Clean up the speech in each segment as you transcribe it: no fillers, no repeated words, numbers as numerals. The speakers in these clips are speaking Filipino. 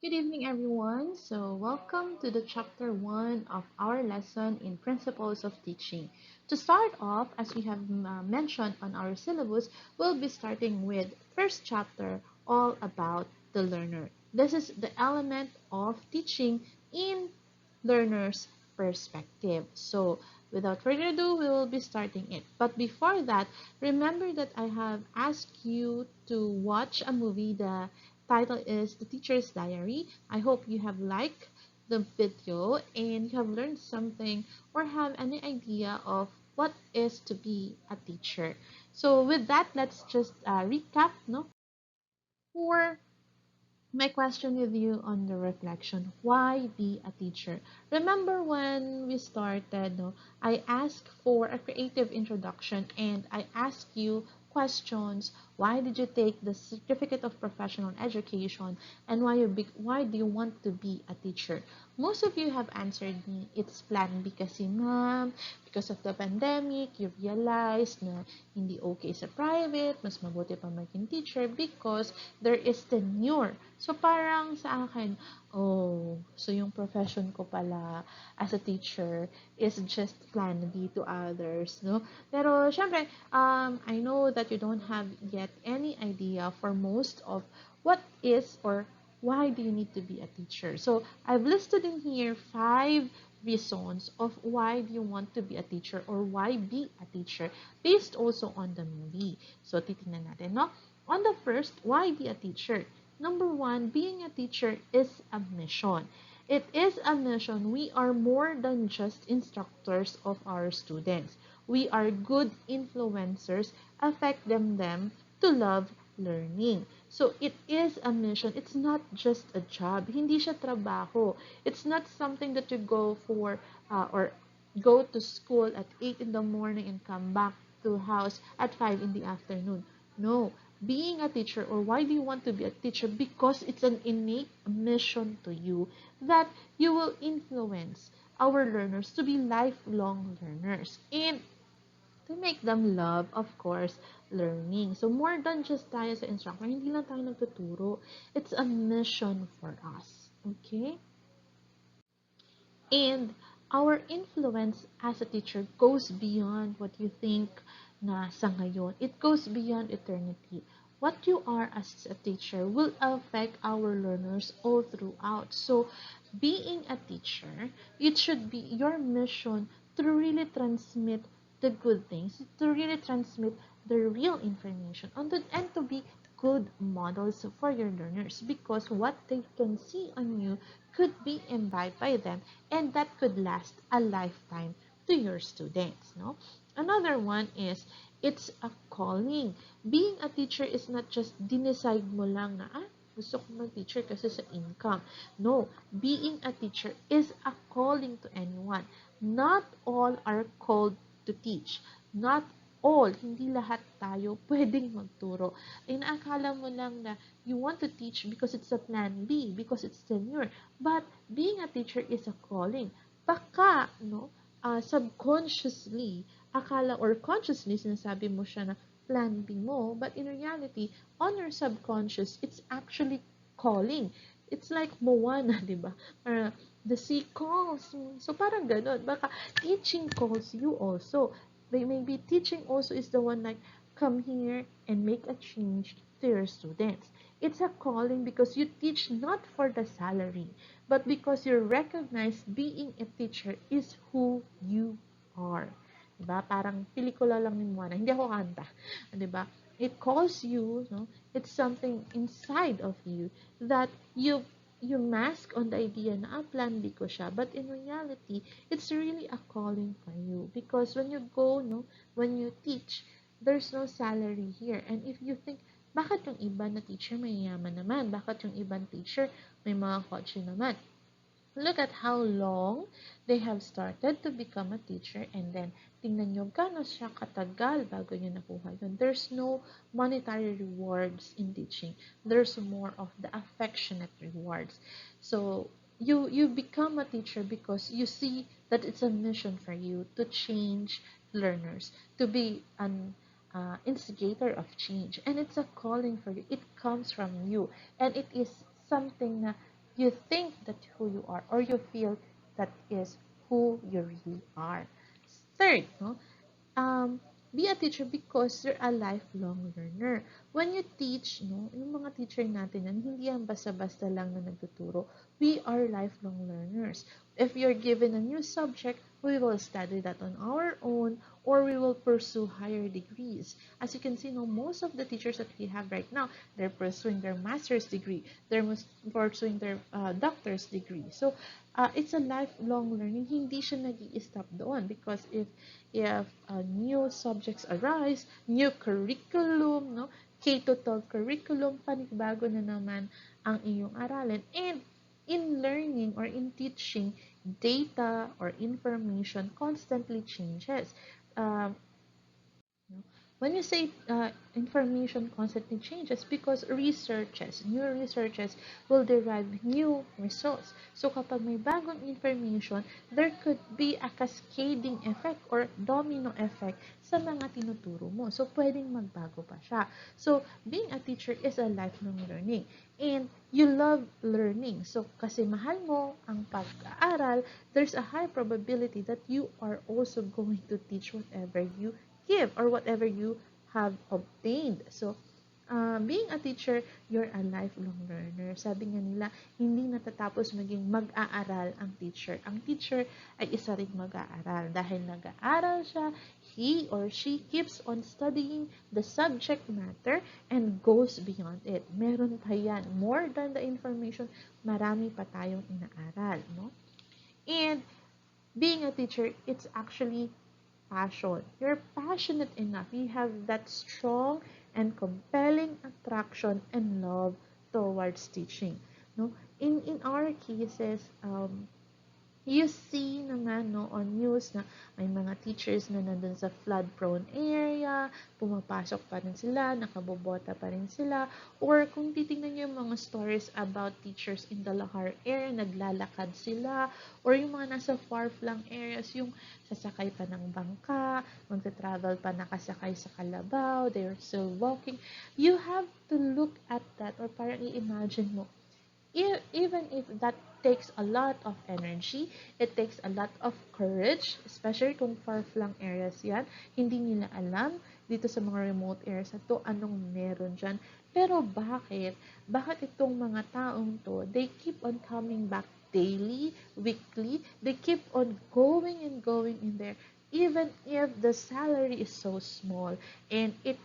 Good evening, everyone. Welcome to the chapter 1 of our lesson in Principles of Teaching. To start off, as we have mentioned on our syllabus, we'll be starting with first chapter all about the learner. This is the element of teaching in learner's perspective. Without further ado, we will be starting it. But before that, remember that I have asked you to watch a movie. The title is The Teacher's Diary. I hope you have liked the video and you have learned something or have any idea of what is to be a teacher. So with that, let's just recap, no? For my question with you on the reflection, why be a teacher? Remember when we started, no, I asked for a creative introduction and I asked you questions. Why did you take the certificate of professional education, and why do you want to be a teacher? Most of you have answered me, it's plan B kasi ma'am, because of the pandemic, you realized na hindi okay sa private, mas mabuti pa maging teacher because there is tenure. So, parang sa akin, oh, so yung profession ko pala as a teacher is just plan B to others, no? Pero, syempre, I know that you don't have yet any idea for most of what is or why do you need to be a teacher. So, I've listed in here 5 reasons of why do you want to be a teacher or why be a teacher based also on the movie. So, titingnan natin, no? On the first, why be a teacher? Number one, being a teacher is a mission. It is a mission. We are more than just instructors of our students. We are good influencers, affect them to love learning. So, it is a mission. It's not just a job. Hindi siya trabaho. It's not something that you go for or go to school at 8 in the morning and come back to house at 5 in the afternoon. No, being a teacher, or why do you want to be a teacher? Because it's an innate mission to you that you will influence our learners to be lifelong learners and to make them love, of course, learning. So, more than just tayo sa instructor, hindi lang tayo nagtuturo. It's a mission for us. Okay? And our influence as a teacher goes beyond what you think na sa ngayon. It goes beyond eternity. What you are as a teacher will affect our learners all throughout. So, being a teacher, it should be your mission to really transmit the good things, to really transmit the real information, and to be good models for your learners because what they can see on you could be imbibed by them and that could last a lifetime to your students, no? Another one is it's a calling. Being a teacher is not just dinicide mo lang na gusto ko mag-teacher kasi sa income. No, being a teacher is a calling to anyone. Not all are called to teach. Not all, hindi lahat tayo pwedeng magturo. Ay naakala mo lang na you want to teach because it's a plan B, because it's tenure. But being a teacher is a calling. Baka, no, subconsciously, akala or consciously, sinasabi mo siya na plan B mo, but in reality, on your subconscious, it's actually calling. It's like Moana, di ba? The sea calls me. So, parang ganun. Baka teaching calls you also. Maybe teaching also is the one like, come here and make a change to your students. It's a calling because you teach not for the salary, but because you recognize being a teacher is who you are. Diba? Parang pelikula lang ni Moana. Hindi ako kanta. Diba? It calls you, no? It's something inside of you that you mask on the idea na plan B ko siya. But in reality, it's really a calling for you. Because when you go, no, when you teach, there's no salary here. And if you think, bakit yung iba na teacher may yaman naman? Bakit yung ibang teacher may mga kotse naman? Look at how long they have started to become a teacher and then tingnan nyo gano'n siya katagal bago nyo nakuha yun. There's no monetary rewards in teaching. There's more of the affectionate rewards. So, you become a teacher because you see that it's a mission for you to change learners, to be an instigator of change. And it's a calling for you. It comes from you. And it is something na you think that who you are, or you feel that is who you really are. Third, no, um, be a teacher because you're a lifelong learner. When you teach, no, yung mga teacher natin yan, hindi yan basta-basta lang na nagtuturo. We are lifelong learners. If you're given a new subject, we will study that on our own, or we will pursue higher degrees. As you can see, no, most of the teachers that we have right now, they're pursuing their master's degree, they're pursuing their doctor's degree. So, it's a lifelong learning. Hindi siya nag-i-stop doon because if new subjects arise, new curriculum, no? K-12 curriculum, panibago na naman ang iyong aralin. And in learning or in teaching, data or information constantly changes. Um, when you say information constantly changes, because new researches will derive new results. So kapag may bagong information, there could be a cascading effect or domino effect sa mga tinuturo mo. So pwedeng magbago pa siya. So being a teacher is a lifelong learning. And you love learning. So kasi mahal mo ang pag-aaral, there's a high probability that you are also going to teach whatever you give or whatever you have obtained. So, being a teacher, you're a lifelong learner. Sabi nga nila, hindi natatapos maging mag-aaral ang teacher. Ang teacher ay isa ring mag-aaral. Dahil nag-aaral siya, he or she keeps on studying the subject matter and goes beyond it. Meron pa yan. More than the information, marami pa tayong inaaral. No? And being a teacher, it's actually passion. You're passionate enough. You have that strong and compelling attraction and love towards teaching. No, in our cases, you see naman no, on news na may mga teachers na nandun sa flood-prone area, pumapasok pa rin sila, nakabobota pa rin sila, or kung titingnan niyo yung mga stories about teachers in the Lahar area, naglalakad sila, or yung mga nasa far-flung areas, yung sasakay pa ng bangka, magta-travel pa nakasakay sa kalabaw, they're still walking. You have to look at that, or parang i-imagine mo, even if that takes a lot of energy, it takes a lot of courage, especially kung far-flung areas yan, hindi nila alam dito sa mga remote areas na to, anong meron dyan. Pero bakit? Bakit itong mga taong to, they keep on coming back daily, weekly, they keep on going and going in there, even if the salary is so small and it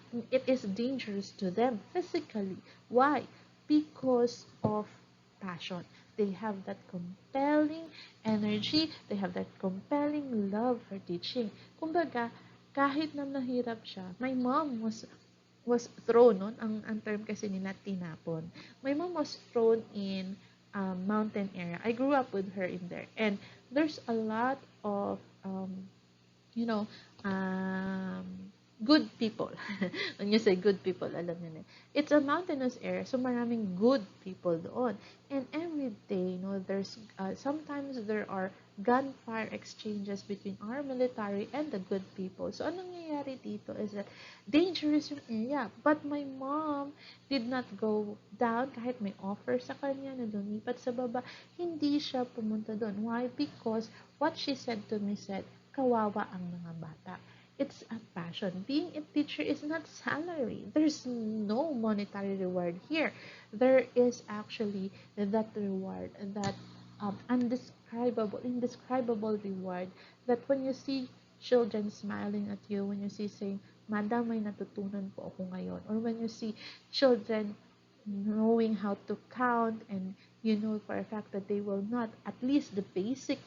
is dangerous to them physically. Why? Because of passion. They have that compelling energy. They have that compelling love for teaching. Kumbaga, kahit na mahirap siya, my mom was thrown, no? Ang term kasi nila, tinapon. My mom was thrown in mountain area. I grew up with her in there. And there's a lot of you know, um, good people. When you say good people, alam niyo na. It's a mountainous area, so maraming good people doon. And every day, there's sometimes there are gunfire exchanges between our military and the good people. So, anong nangyayari dito is that dangerous yung area. But my mom did not go down kahit may offer sa kanya na lumipat sa baba. Hindi siya pumunta doon. Why? Because what she said to me said, kawawa ang mga bata. It's a passion. Being a teacher is not salary. There's no monetary reward here. There is actually that reward, that indescribable reward, that when you see children smiling at you, when you see saying, Madam, may natutunan po ako ngayon, or when you see children knowing how to count, and you know for a fact that they will not, at least the basic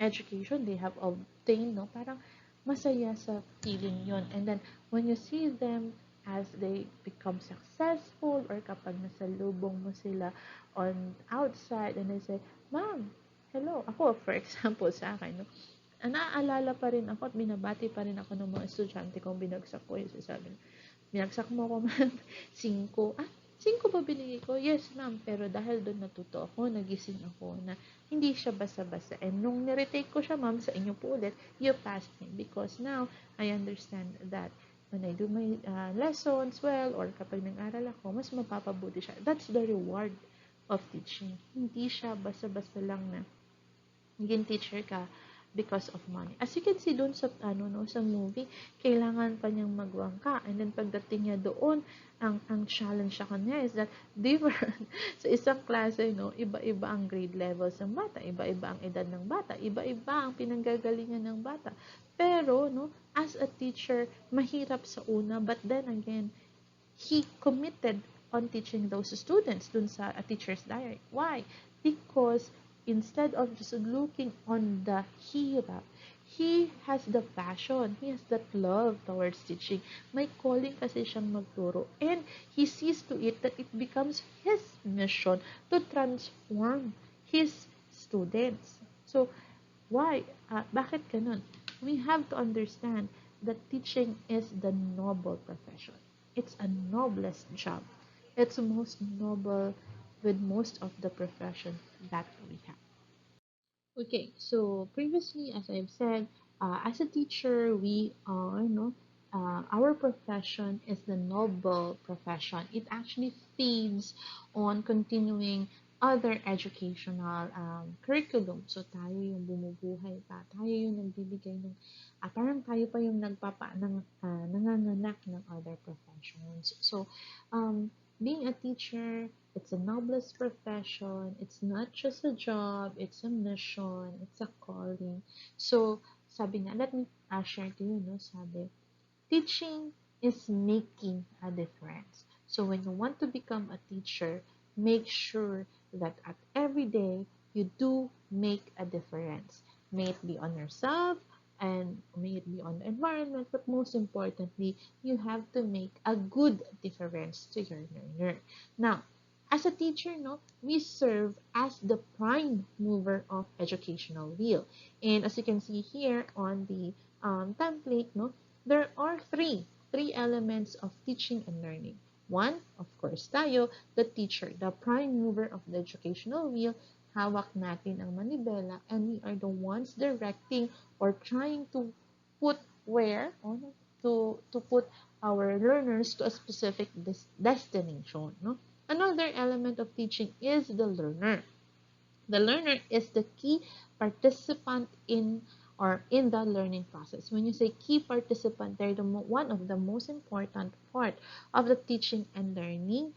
education they have obtained, no? Parang masaya sa feeling yon. And then, when you see them as they become successful, or kapag nasalubong mo sila on outside, and they say, Ma'am, hello. Ako, for example, sa akin, no? Naaalala pa rin ako at binabati pa rin ako ng mga estudyante kong binagsak ko. Yung sasabi, binagsak mo ako, ma'am, 5. 5 ba binigay ko? Yes, ma'am. Pero dahil doon natuto ako, nagising ako na hindi siya basa-basa. And nung niretake ko siya, ma'am, sa inyo po ulit, you passed me. Because now, I understand that when I do my lessons well, or kapag nag-aral ako, mas mapapabuti siya. That's the reward of teaching. Hindi siya basta-basta lang na naging teacher ka because of money. As you can see doon sa sa movie, kailangan pa niyang magwangka. And then pagdating niya doon, ang challenge sa kanya is that different sa isang klase, iba-iba ang grade levels ng bata, iba-iba ang edad ng bata, iba-iba ang pinanggagalingan ng bata. Pero as a teacher, mahirap sa una, but then again, he committed on teaching those students dun sa a teacher's diary. Why? Because instead of just looking on the hirap, he has the passion, he has that love towards teaching. May calling kasi siyang magturo. And he sees to it that it becomes his mission to transform his students. So, why? Bakit ganun? We have to understand that teaching is the noble profession. It's a noblest job. It's most noble with most of the profession that we have. Okay, so previously, as I've said, as a teacher, we are, our profession is the noble profession. It actually feeds on continuing other educational curriculum. So, tayo yung bumubuhay pa. Tayo yung nagbibigay ng, parang tayo pa yung nanganganak ng other professions. So, being a teacher, it's a noblest profession. It's not just a job. It's a mission. It's a calling. So, sabi nga, let me share to you, sabi, teaching is making a difference. So, when you want to become a teacher, make sure that at every day, you do make a difference. May it be on yourself, and may it be on the environment, but most importantly, you have to make a good difference to your learner. Now, as a teacher, we serve as the prime mover of educational wheel. And as you can see here on the template, there are three elements of teaching and learning. One, of course, tayo, the teacher, the prime mover of the educational wheel. Hawak natin ang manibela, and we are the ones directing or trying to put to put our learners to a specific destination. Another element of teaching is the learner. The learner is the key participant in the learning process. When you say key participant, they're one of the most important part of the teaching and learning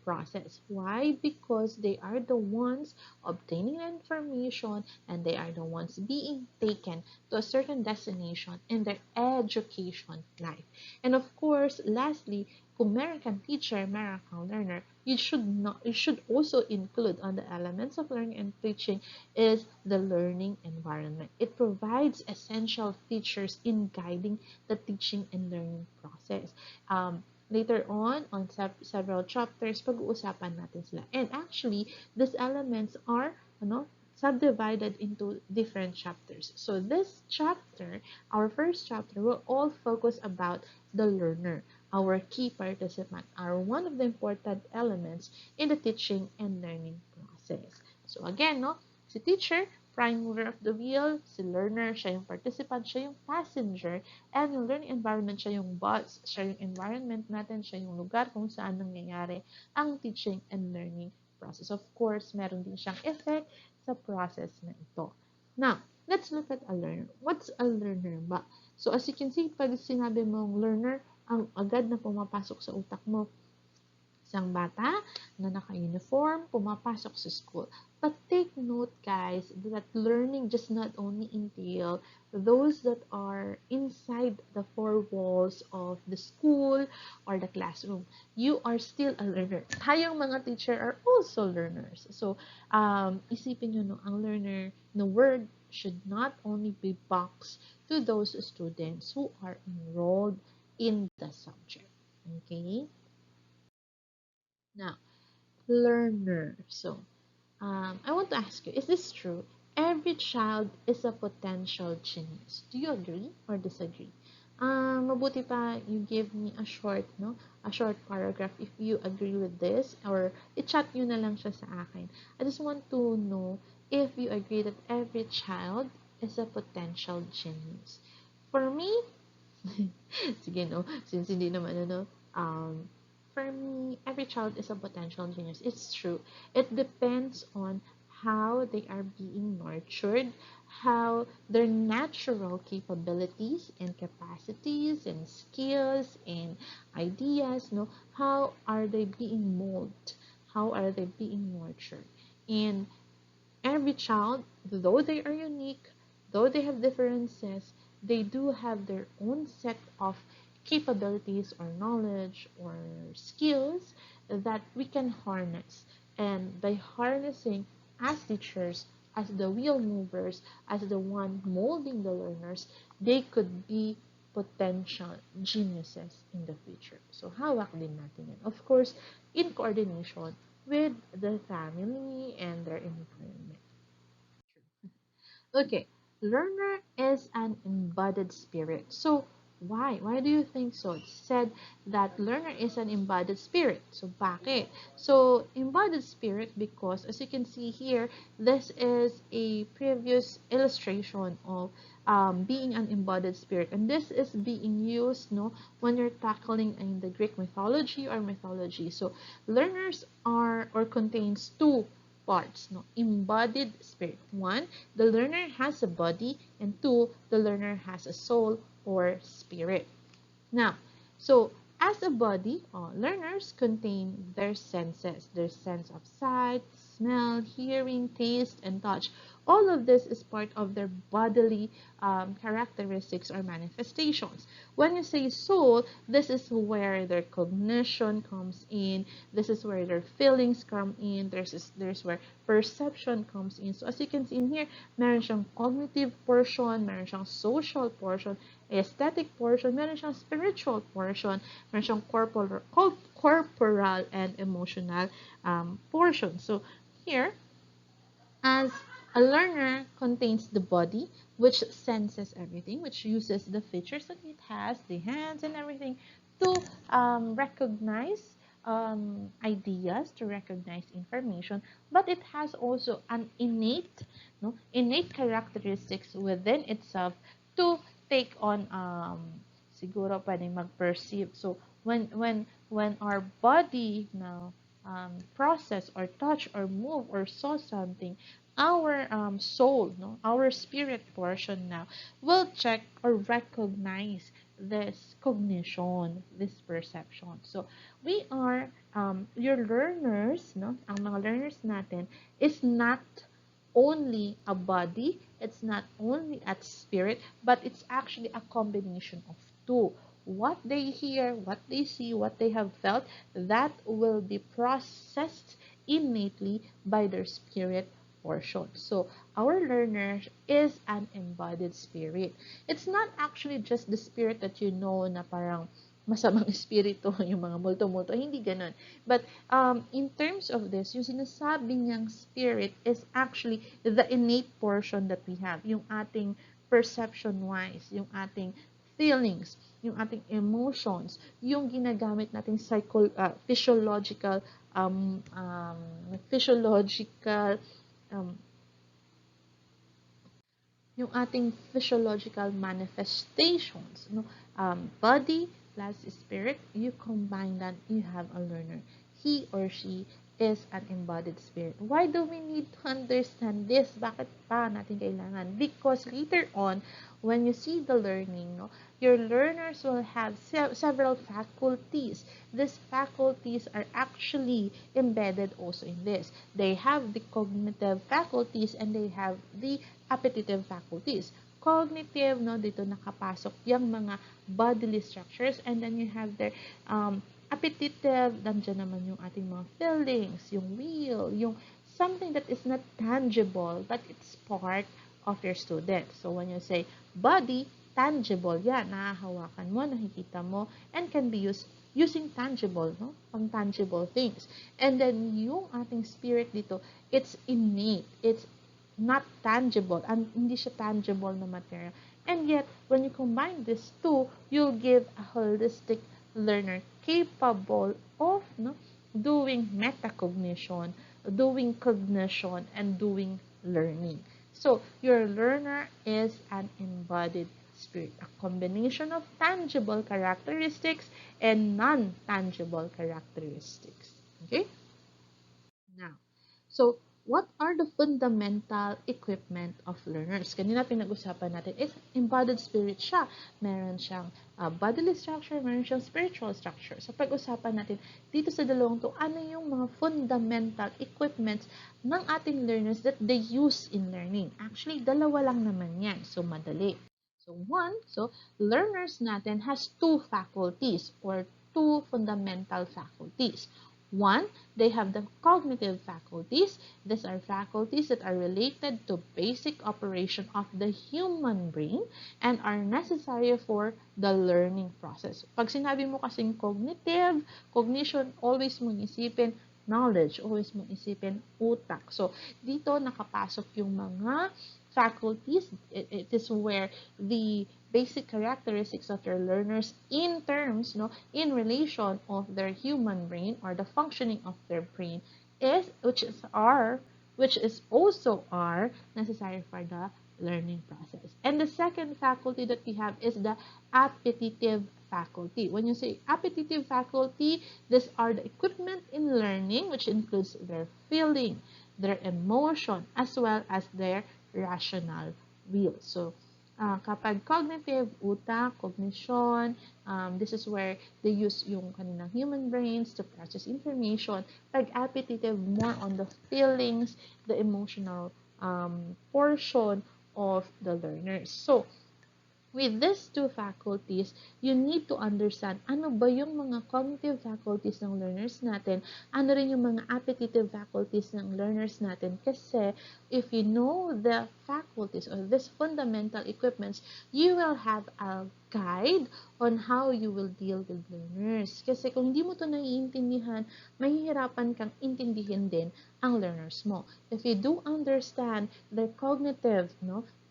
process. Why? Because they are the ones obtaining information, and they are the ones being taken to a certain destination in their education life. And of course, lastly, kung meron kang teacher, meron kang learner, you should also include on the elements of learning and teaching is the learning environment. It provides essential features in guiding the teaching and learning process. Later on several chapters, pag-uusapan natin sila. And actually, these elements are, subdivided into different chapters. So this chapter, our first chapter, will all focus about the learner, our key participant, are one of the important elements in the teaching and learning process. So again, si teacher, prime mover of the wheel, si learner, siya yung participant, siya yung passenger, and yung learning environment, siya yung boss, siya yung environment natin, siya yung lugar kung saan nangyayari ang teaching and learning process. Of course, meron din siyang effect sa process na ito. Now, let's look at a learner. What's a learner ba? So, as you can see, pag sinabi mong learner, ang agad na pumapasok sa utak mo, isang bata na naka-uniform, pumapasok sa school. But take note, guys, that learning just not only entail those that are inside the four walls of the school or the classroom. You are still a learner. Tayong mga teacher are also learners. So, isipin nyo, ang learner, the word should not only be boxed to those students who are enrolled in the subject. Okay? Now, learner. So, I want to ask you, is this true? Every child is a potential genius. Do you agree or disagree? Mabuti pa you give me a short paragraph if you agree with this, or i-chat nyo na lang siya sa akin. I just want to know if you agree that every child is a potential genius. For me, sige since hindi naman um, for me, every child is a potential genius. It's true. It depends on how they are being nurtured, how their natural capabilities and capacities and skills and ideas, how are they being molded, how are they being nurtured. And every child, though they are unique, though they have differences, they do have their own set of capabilities or knowledge or skills that we can harness. And by harnessing as teachers, as the wheel movers, as the one molding the learners, they could be potential geniuses in the future. So hawak din natin yan. Of course, in coordination with the family and their environment. Okay, learner is an embodied spirit. So why? Why do you think so? It said that learner is an embodied spirit. So bakit? So embodied spirit because as you can see here, this is a previous illustration of being an embodied spirit, and this is being used when you're tackling in the Greek mythology or mythology. So learners are or contains two parts, embodied spirit. One, the learner has a body, and two, the learner has a soul or spirit. Now, so as a body, learners contain their sense of sight, smell, hearing, taste, and touch. All of this is part of their bodily characteristics or manifestations. When you say soul, this is where their cognition comes in. This is where their feelings come in. There's where perception comes in. So as you can see in here, meron siyang cognitive portion, meron siyang social portion, aesthetic portion, meron siyang spiritual portion, meron siyang corporal and emotional portion. So here, as a learner contains the body, which senses everything, which uses the features that it has, the hands and everything, to recognize ideas, to recognize information, but it has also an innate characteristics within itself to take on siguro pwedeng mag-perceive. So when our body now process or touch or move or saw something, our soul, our spirit portion now will check or recognize this cognition, this perception. So we are your learners, ang mga learners natin is not only a body, it's not only a spirit, but it's actually a combination of two. What they hear, what they see, what they have felt, that will be processed innately by their spirit portion. So our learner is an embodied spirit. It's not actually just the spirit that na parang masamang espiritu, yung mga multo-multo. Hindi ganun. But in terms of this, yung sinasabi niyang spirit is actually the innate portion that we have. Yung ating perception-wise, yung ating feelings, yung ating emotions, yung ginagamit nating physiological physiological um, yung ating physiological manifestations, body plus spirit, you combine that, you have a learner. He or she is an embodied spirit. Why do we need to understand this? Bakit pa natin kailangan? Because later on, when you see the learning, your learners will have several faculties. These faculties are actually embedded also in this. They have the cognitive faculties and they have the appetitive faculties. Cognitive, dito nakapasok yung mga bodily structures, and then you have their appetitive, nandiyan naman yung ating mga feelings, yung will, yung something that is not tangible, but it's part of your student. So when you say body, tangible yan, nahahawakan mo, nakikita mo, and can be used using tangible, pang-tangible things. And then yung ating spirit dito, it's innate, it's not tangible, and hindi siya tangible na material. And yet, when you combine these two, you'll give a holistic learner capable of doing metacognition, doing cognition, and doing learning. So, your learner is an embodied spirit, a combination of tangible characteristics and non-tangible characteristics. Okay? Now, so what are the fundamental equipment of learners? Kanina pinag-usapan natin is embodied spirit siya. Meron siyang bodily structure, meron siyang spiritual structure. So pag-usapan natin dito sa dalawang to, ano yung mga fundamental equipments ng ating learners that they use in learning. Actually, dalawa lang naman yan. So madali. So learners natin has two faculties or two fundamental faculties. One, they have the cognitive faculties. These are faculties that are related to basic operation of the human brain and are necessary for the learning process. Pag sinabi mo kasing cognitive, cognition, always mong isipin knowledge, always mong isipin utak. So, dito nakapasok yung mga faculties. It is where the basic characteristics of your learners in terms, in relation of their human brain or the functioning of their brain is, which is also are necessary for the learning process. And the second faculty that we have is the appetitive faculty. When you say appetitive faculty, these are the equipment in learning, which includes their feeling, their emotion, as well as their rational will. So, kapag cognitive, utak, cognition, this is where they use yung kanilang human brains to process information. Pag appetitive, more on the feelings, the emotional portion of the learners. So, with these two faculties, you need to understand ano ba yung mga cognitive faculties ng learners natin, ano rin yung mga appetitive faculties ng learners natin. Kasi if you know the faculties or these fundamental equipments, you will have a guide on how you will deal with learners. Kasi kung hindi mo to naiintindihan, mahihirapan kang intindihin din ang learners mo. If you do understand their cognitive,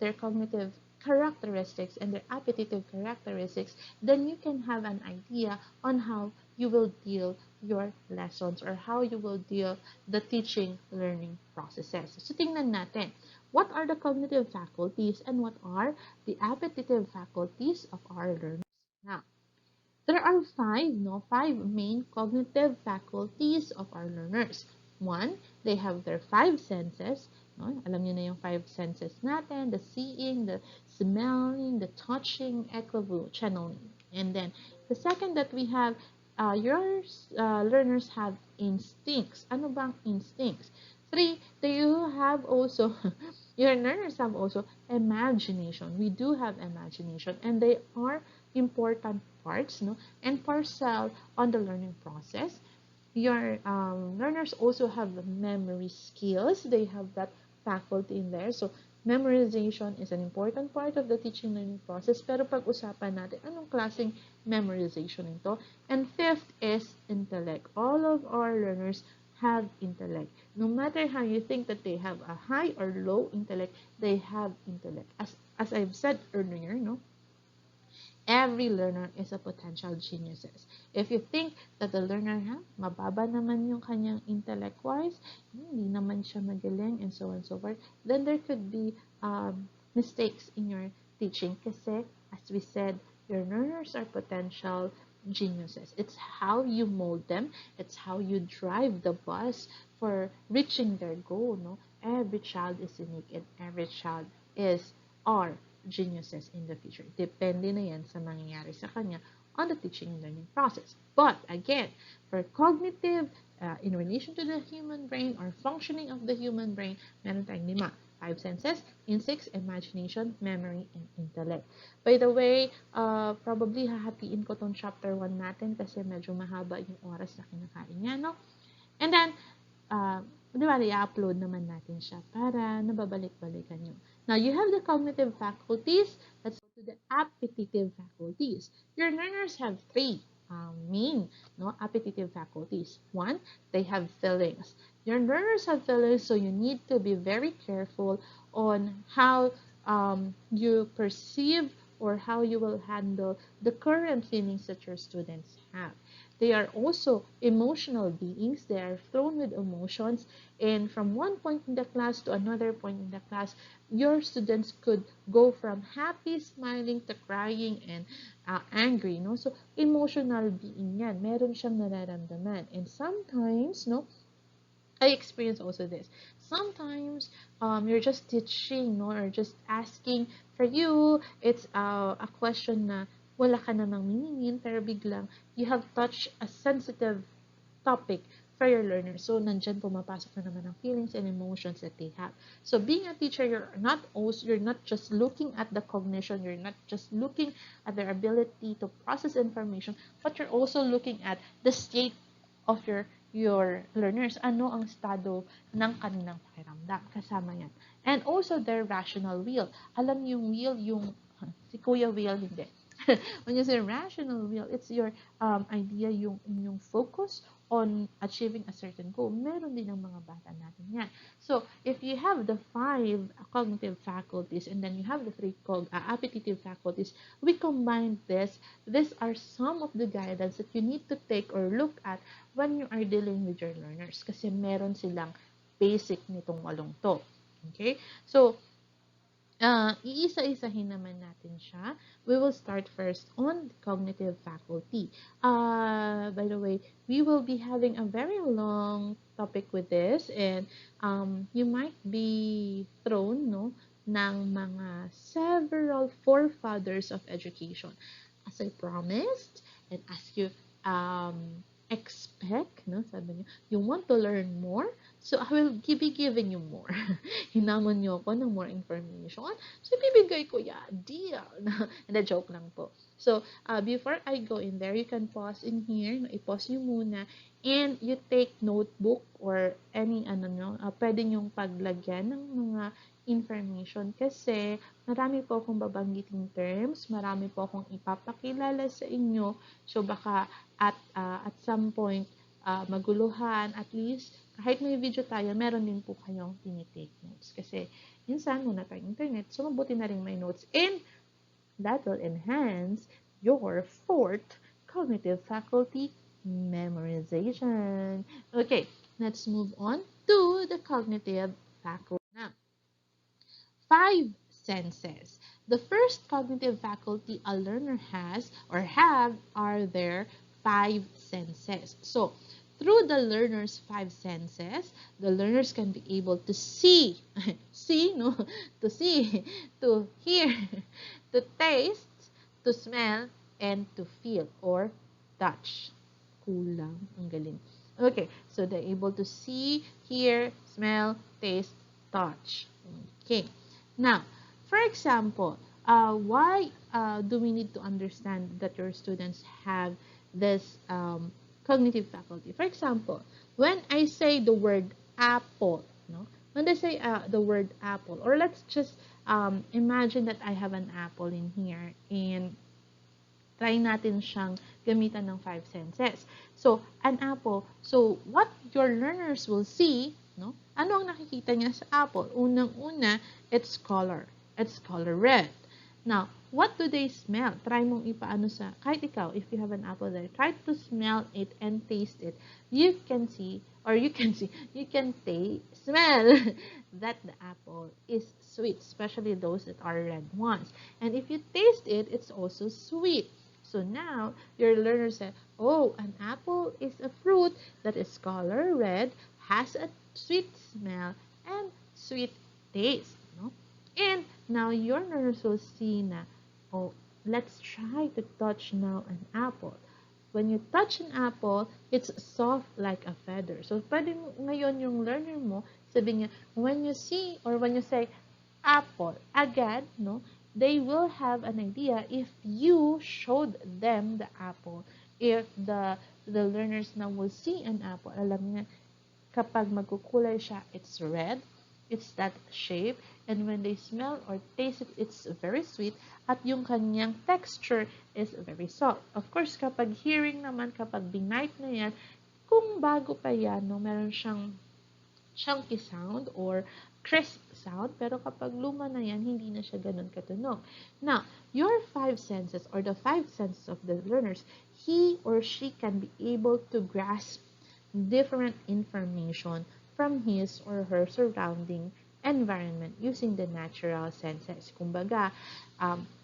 their cognitive characteristics and their appetitive characteristics, then you can have an idea on how you will deal your lessons or how you will deal the teaching learning processes. So tingnan natin, what are the cognitive faculties and what are the appetitive faculties of our learners? Now, there are five main cognitive faculties of our learners. One, they have their five senses. No? Alam niyo na yung five senses natin, the seeing, the smelling, the touching, channeling. And then, the second that we have, your learners have instincts. Ano bang instincts? Three, you have also, your learners have also imagination. We do have imagination, and they are important parts, and parcel on the learning process. Your learners also have memory skills. They have that faculty in there. So, memorization is an important part of the teaching learning process. Pero pag-usapan natin, anong klaseng memorization ito? And fifth is intellect. All of our learners have intellect. No matter how you think that they have a high or low intellect, they have intellect. As I've said earlier, every learner is a potential genius. If you think that the learner, mababa naman yung kanyang intellect-wise, hindi naman siya magaling, and so on and so forth, then there could be mistakes in your teaching. Kasi, as we said, your learners are potential geniuses. It's how you mold them. It's how you drive the bus for reaching their goal. Every child is unique and every child is our geniuses in the future. Depende na yan sa mangyayari sa kanya on the teaching and learning process. But again, for cognitive, in relation to the human brain or functioning of the human brain, meron tayong 5. 5 senses, instincts, imagination, memory, and intellect. By the way, probably hahatiin ko tong chapter 1 natin kasi medyo mahaba yung oras na kinakain niya, And then, di ba, i-upload naman natin siya para nababalik-balikan nyo. Now, you have the cognitive faculties. Let's go to the appetitive faculties. Your learners have 3 main appetitive faculties. One, they have feelings. Your learners have feelings, so you need to be very careful on how you perceive or how you will handle the current feelings that your students have. They are also emotional beings. They are thrown with emotions. And from one point in the class to another point in the class, your students could go from happy, smiling to crying and angry. No? So, emotional being yan. Meron siyang nararamdaman. And sometimes, no, I experience also this. Sometimes you're just teaching, no, or just asking for you. It's a question na wala ka namang miningin, pero biglang you have touched a sensitive topic for your learners. So, nandyan pumapasok na naman ang feelings and emotions that they have. So, being a teacher, you're not just looking at the cognition, you're not just looking at their ability to process information, but you're also looking at the state of your learners. Ano ang estado ng kanilang pakiramdam? Kasama yan. And also their rational will. Alam yung will, yung si Kuya Will, hindi. When you say rational will, it's your idea, yung focus on achieving a certain goal. Meron din ang mga bata natin yan. So, if you have the 5 cognitive faculties and then you have the 3 appetitive faculties, we combine this. These are some of the guidance that you need to take or look at when you are dealing with your learners kasi meron silang basic nitong 8 to. Okay? So, iisa-isahin naman natin siya. We will start first on the cognitive faculty. By the way, we will be having a very long topic with this and you might be thrown, no, ng mga several forefathers of education. As I promised and as you expect, no, sabi niyo, you want to learn more, so I will be giving you more. Hinamon niyo ako ng more information. So, bibigay ko yan. Deal. And a joke lang po. So, before I go in there, you can pause in here. No, i-pause niyo muna. And you take notebook or any, pwede niyong paglagyan ng mga information kasi marami po akong babanggiting terms, marami po akong ipapakilala sa inyo. So, baka at some point, maguluhan, at least, kahit may video tayo, meron din po kayong tinitake notes. Kasi, minsan, wala tayong internet, so mabuti na rin may notes. And, that will enhance your 4th cognitive faculty, memorization. Okay, let's move on to the cognitive faculty. Now, 5 senses. The first cognitive faculty a learner has or have are their 5 senses. So, through the learner's 5 senses, the learners can be able to see, to see, to hear, to taste, to smell, and to feel or touch. Kulang, ang galing. Okay, so they're able to see, hear, smell, taste, touch. Okay. Now, for example, why do we need to understand that your students have this cognitive faculty? For example, when I say the word apple, no? When I say the word apple, or let's just imagine that I have an apple in here and try natin siyang gamitan ng 5 senses. So, an apple. So, what your learners will see, no? Ano ang nakikita niya sa apple? Unang-una, its color. It's color red. Now, what do they smell? Try mong ipaano sa, kahit ikaw, if you have an apple there, try to smell it and taste it. You can see, or you can smell that the apple is sweet, especially those that are red ones. And if you taste it, it's also sweet. So now, your learner said, oh, an apple is a fruit that is color red, has a sweet smell, and sweet taste. No? And now, your learners will see na, oh, let's try to touch now an apple. When you touch an apple, it's soft like a feather. So, pwede ngayon yung learner mo, sabi niya, when you see or when you say apple, agad, no? They will have an idea if you showed them the apple. If the learners now will see an apple, alam niya, kapag magkukulay siya, it's red, it's that shape, and when they smell or taste it, it's very sweet, at yung kanyang texture is very soft. Of course, kapag hearing naman, kapag binight na yan, kung bago pa yan, no, meron siyang chunky sound or crisp sound, pero kapag luma na yan, hindi na siya ganun katunog. Now, your five senses or the five senses of the learners, he or she can be able to grasp different information from his or her surrounding environment using the natural senses. Kumbaga,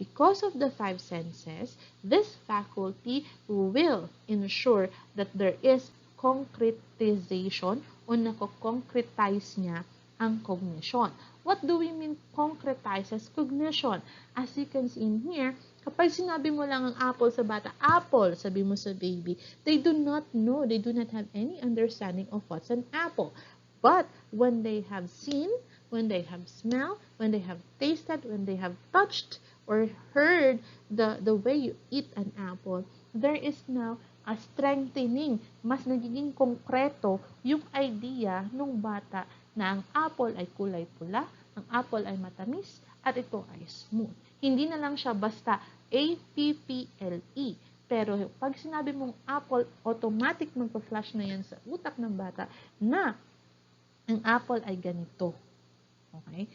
because of the five senses, this faculty will ensure that there is concretization o nako-concretize niya ang cognition. What do we mean concretizes cognition? As you can see in here, kapag sinabi mo lang ang apple sa bata, apple, sabi mo sa baby, they do not know, they do not have any understanding of what's an apple. But when they have seen, when they have smelled, when they have tasted, when they have touched or heard the way you eat an apple, there is now a strengthening, mas nagiging konkreto yung idea ng bata na ang apple ay kulay pula, ang apple ay matamis, at ito ay smooth. Hindi na lang siya basta A-P-P-L-E. Pero pag sinabi mong apple, automatic magpa-flash na yan sa utak ng bata na ang apple ay ganito. Okay?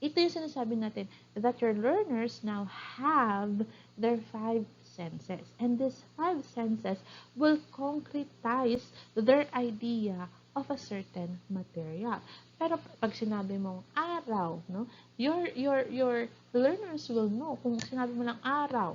Ito yung sinasabi natin that your learners now have their five senses. And these five senses will concretize their idea of a certain material. Pero pag sinabi mong araw, no, your learners will know kung sinabi mo lang araw,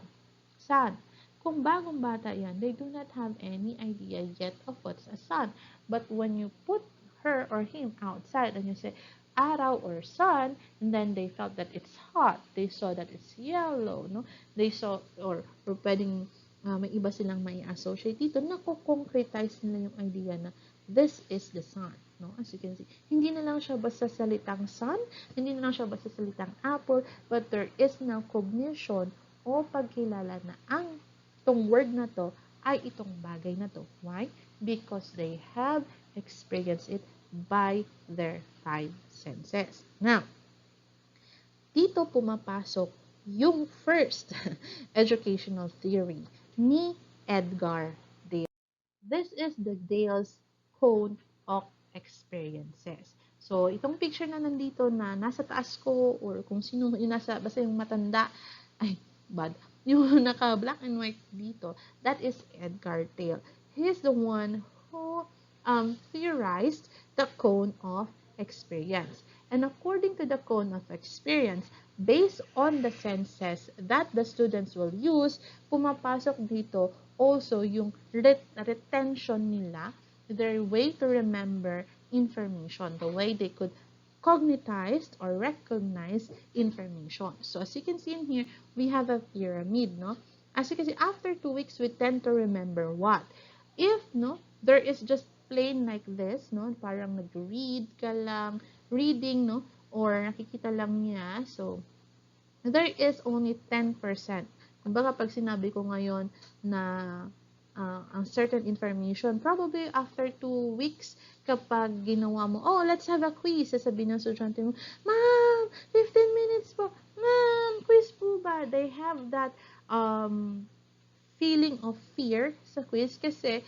sun. Kung bagong bata yan, they do not have any idea yet of what's a sun. But when you put her or him outside and you say, araw or sun, and then they felt that it's hot. They saw that it's yellow, no? They saw, or pwedeng may iba silang may associate dito, nako-concretize nila yung idea na this is the sun, no? As you can see, hindi na lang siya basta salitang sun, hindi na lang siya basta salitang apple, but there is now cognition o pagkilala na ang itong word na to ay itong bagay na to. Why? Because they have experienced it by their five senses. Now, dito pumapasok yung first educational theory ni Edgar Dale. This is the Dale's cone of experiences. So, itong picture na nandito na nasa taas ko or kung sino yung nasa, basta yung matanda, ay, bad, yung naka black and white dito, that is Edgar Dale. He is the one who theorized the cone of experience. And according to the cone of experience, based on the senses that the students will use, pumapasok dito also yung retention nila, their way to remember information, the way they could cognitize or recognize information. So as you can see in here, we have a pyramid, no? As you can see, after 2 weeks, we tend to remember what? If, no, there is just plain like this, no? Parang nag-read ka lang, reading, no? Or nakikita lang niya. So, there is only 10%. Kumbaga, pag sinabi ko ngayon na ang certain information, probably after 2 weeks, kapag ginawa mo, oh, let's have a quiz, sasabihin ng estudyante mo, Ma'am, 15 minutes po. Ma'am, quiz po ba? They have that feeling of fear sa quiz kasi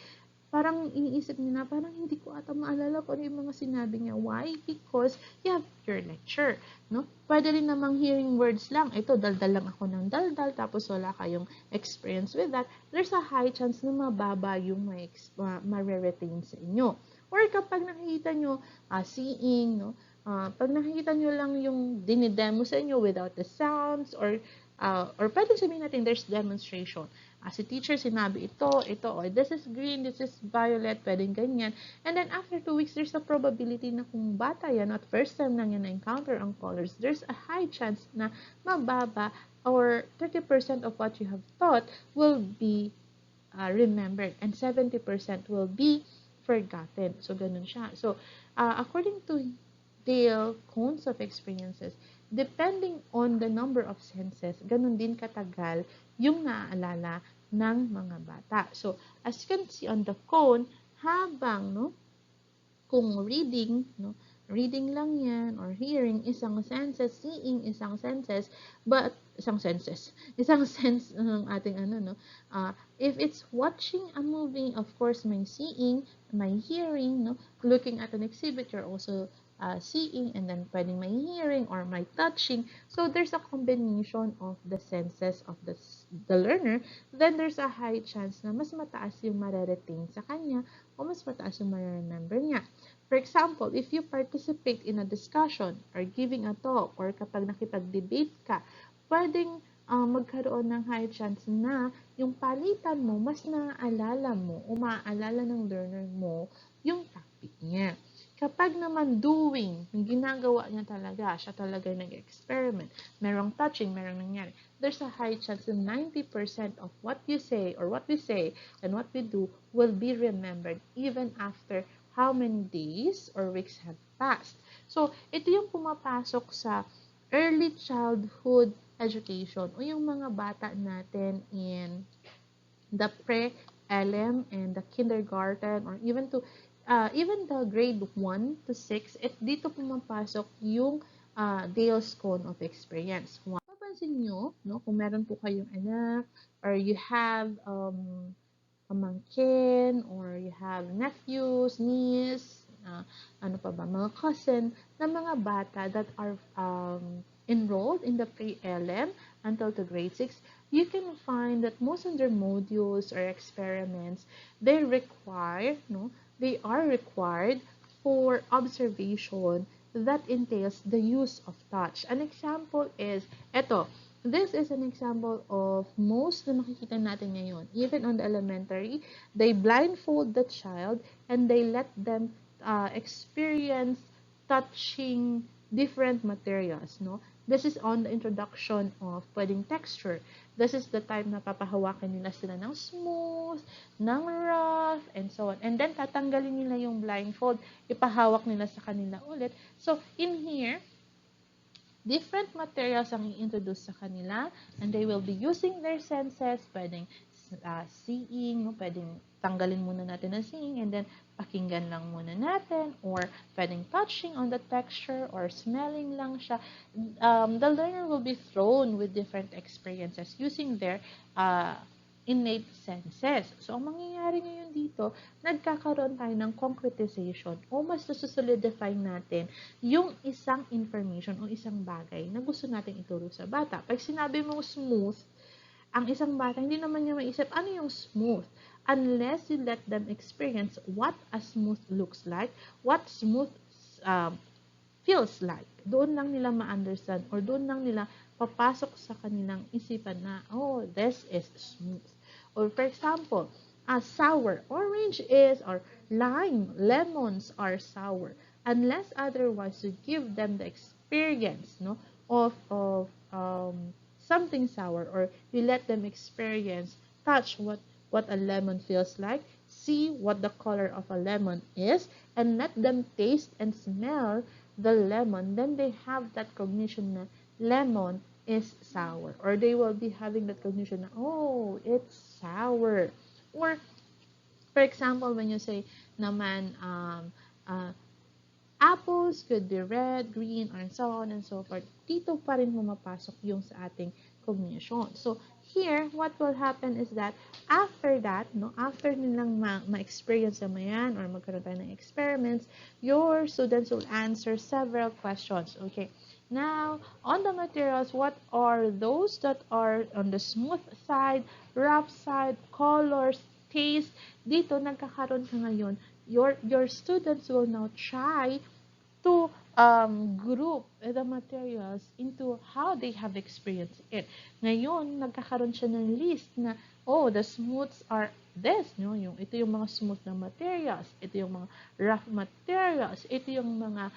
parang iniisip niya na parang hindi ko ata maalala kung ano yung mga sinabi niya. Why? Because you have your lecture, no? Pwede rin namang hearing words lang. Ito, daldal lang ako ng daldal, tapos wala kayong experience with that. There's a high chance na mababa yung ma-retain sa inyo. Or kapag nakikita nyo, seeing, no? Pag nakikita nyo lang yung dinidemo sa inyo without the sounds, or pwede sabihin natin there's demonstration. As a teacher, sinabi ito, oh, this is green, this is violet, pwedeng ganyan. And then after 2 weeks, there's a probability na kung bata yan at first time lang yan na-encounter ang colors, there's a high chance na mababa or 30% of what you have taught will be remembered and 70% will be forgotten. So, ganun siya. So, according to Dale, cones of experiences, depending on the number of senses, ganun din katagal yung naaalala ng mga bata. So, as you can see on the cone, habang, no, kung reading, no, reading lang yan, or hearing, isang senses, seeing, isang senses, but, isang sense ng ating no, if it's watching a movie, of course, may seeing, may hearing, no, looking at an exhibit, you're also seeing, and then pwedeng may hearing or may touching. So there's a combination of the senses of the learner. Then there's a high chance na mas mataas yung mareretain sa kanya o mas mataas yung mareremember niya. For example, if you participate in a discussion or giving a talk or kapag nakipag-debate ka, pwedeng magkaroon ng high chance na yung palitan mo, mas naaalala mo o maaalala ng learner mo yung topic niya. Kapag naman doing, yung ginagawa niya talaga, siya talaga nag-experiment, merong touching, merong nangyari, there's a high chance that 90% of what you say or what we say and what we do will be remembered even after how many days or weeks have passed. So, ito yung pumapasok sa early childhood education o yung mga bata natin in the pre-LM and the kindergarten or even the grade 1 to 6, dito pumapasok yung Dale's Cone of Experience. Papansin nyo, no, kung meron po kayong anak or you have pamangkin or you have nephews, niece, ano pa ba, mga cousin na mga bata that are enrolled in the pre-LM until to grade 6, you can find that most of their modules or experiments, they are required for observation that entails the use of touch. An example is, this is an example of most na makikita natin ngayon. Even on the elementary, they blindfold the child and they let them experience touching different materials, no? This is on the introduction of pwedeng texture. This is the time na papahawakan nila sila ng smooth, ng rough, and so on. And then, tatanggalin nila yung blindfold, ipahawak nila sa kanila ulit. So, in here, different materials ang i-introduce sa kanila and they will be using their senses, pwedeng seeing, pwedeng tanggalin muna natin ang seeing and then pakinggan lang muna natin or pwedeng touching on the texture or smelling lang siya. The learner will be thrown with different experiences using their innate senses. So, ang mangyayari ngayon dito, nagkakaroon tayo ng concretization o mas nasusolidify natin yung isang information o isang bagay na gusto natin ituro sa bata. Pag sinabi mo smooth, ang isang bata, hindi naman niya maisip, ano yung smooth? Unless you let them experience what a smooth looks like, what smooth feels like. Doon lang nila ma-understand or doon lang nila papasok sa kanilang isipan na, oh, this is smooth. Or for example, sour. Orange is, or lime, lemons are sour. Unless otherwise you give them the experience, no, of something sour, or you let them experience, touch what a lemon feels like, see what the color of a lemon is, and let them taste and smell the lemon, then they have that cognition na lemon is sour. Or they will be having that cognition na, oh, it's sour. Or, for example, when you say naman, apples could be red, green, and so on and so forth, dito pa rin pumapasok yung sa ating cognition. So, here, what will happen is that, after that, no, after nilang ma-experience naman yan, or magkaroon tayo ng experiments, your students will answer several questions. Okay, now, on the materials, what are those that are on the smooth side, rough side, colors, taste? Dito, nagkakaroon ka ngayon, your students will now try to group the materials into how they have experienced it. Ngayon, nagkakaroon siya ng list na, oh, the smooths are this, no? Ito yung mga smooth na materials, ito yung mga rough materials, ito yung mga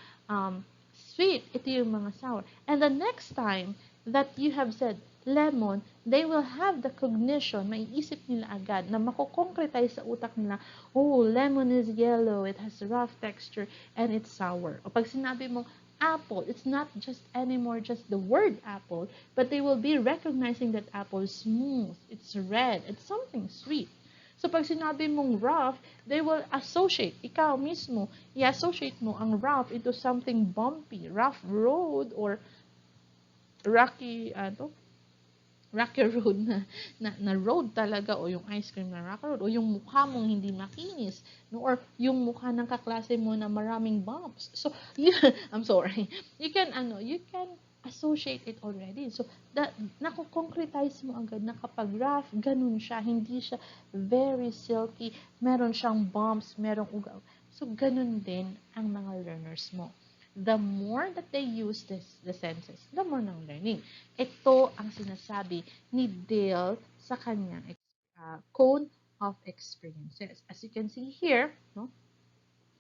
sweet, ito yung mga sour. And the next time that you have said lemon, they will have the cognition, maiisip nila agad na makukonkretize sa utak nila, oh, lemon is yellow, it has rough texture, and it's sour. O pag sinabi mo apple, it's not just anymore just the word apple, but they will be recognizing that apple is smooth, it's red, it's something sweet. So, pag sinabi mong rough, they will associate, ikaw mismo, i-associate mo ang rough into something bumpy, rough road, or rocky, rocky road na road talaga, o yung ice cream na rocky road, o yung mukha mong hindi makinis, no? Or yung mukha ng kaklase mo na maraming bumps. So, I'm sorry. You can associate it already. So, nako-concretize mo agad na kapag rough, ganun siya, hindi siya very silky, meron siyang bumps, merong ugaw. So, ganun din ang mga learners mo. The more that they use the senses, the more ng learning. Ito ang sinasabi ni Dale sa kanyang cone of experiences. As you can see here, no,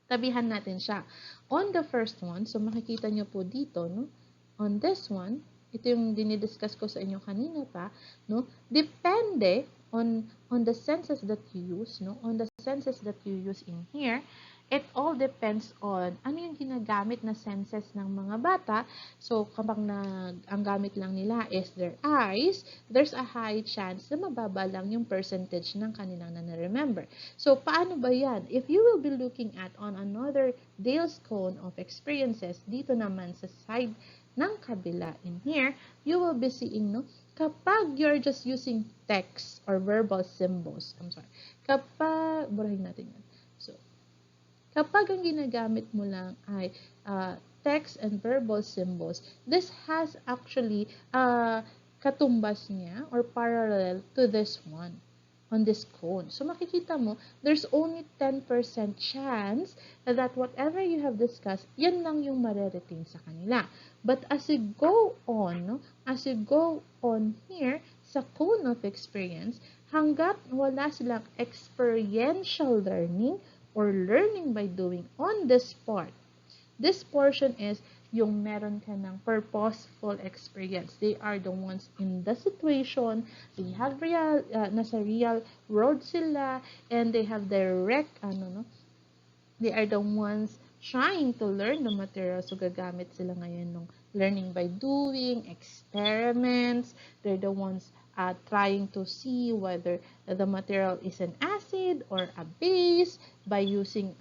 tabihan natin siya. On the first one, so makikita nyo po dito, no, on this one, ito yung dinidiscuss ko sa inyo kanina pa, no, depende on the senses that you use, no, on the senses that you use in here. It all depends on ano yung ginagamit na senses ng mga bata. So, kapag ang gamit lang nila is their eyes, there's a high chance na mababa lang yung percentage ng kanilang na-remember. So, paano ba yan? If you will be looking at on another Dale's cone of experiences, dito naman sa side ng kabila in here, you will be seeing, no, kapag you're just using text or verbal symbols, burahin natin yan. So, kapag ang ginagamit mo lang ay text and verbal symbols, this has actually katumbas niya or parallel to this one on this cone. So, makikita mo, there's only 10% chance that whatever you have discussed, yan lang yung mareretain sa kanila. But as you go on, no, as you go on here sa cone of experience, hanggat wala silang experiential learning or learning by doing on this part. This portion is yung meron ka ng purposeful experience. They are the ones in the situation, they have nasa real world sila, and they have direct, they are the ones trying to learn the material. So, gagamit sila ngayon ng learning by doing, experiments. They're the ones trying to see whether the material is an acid or a base by using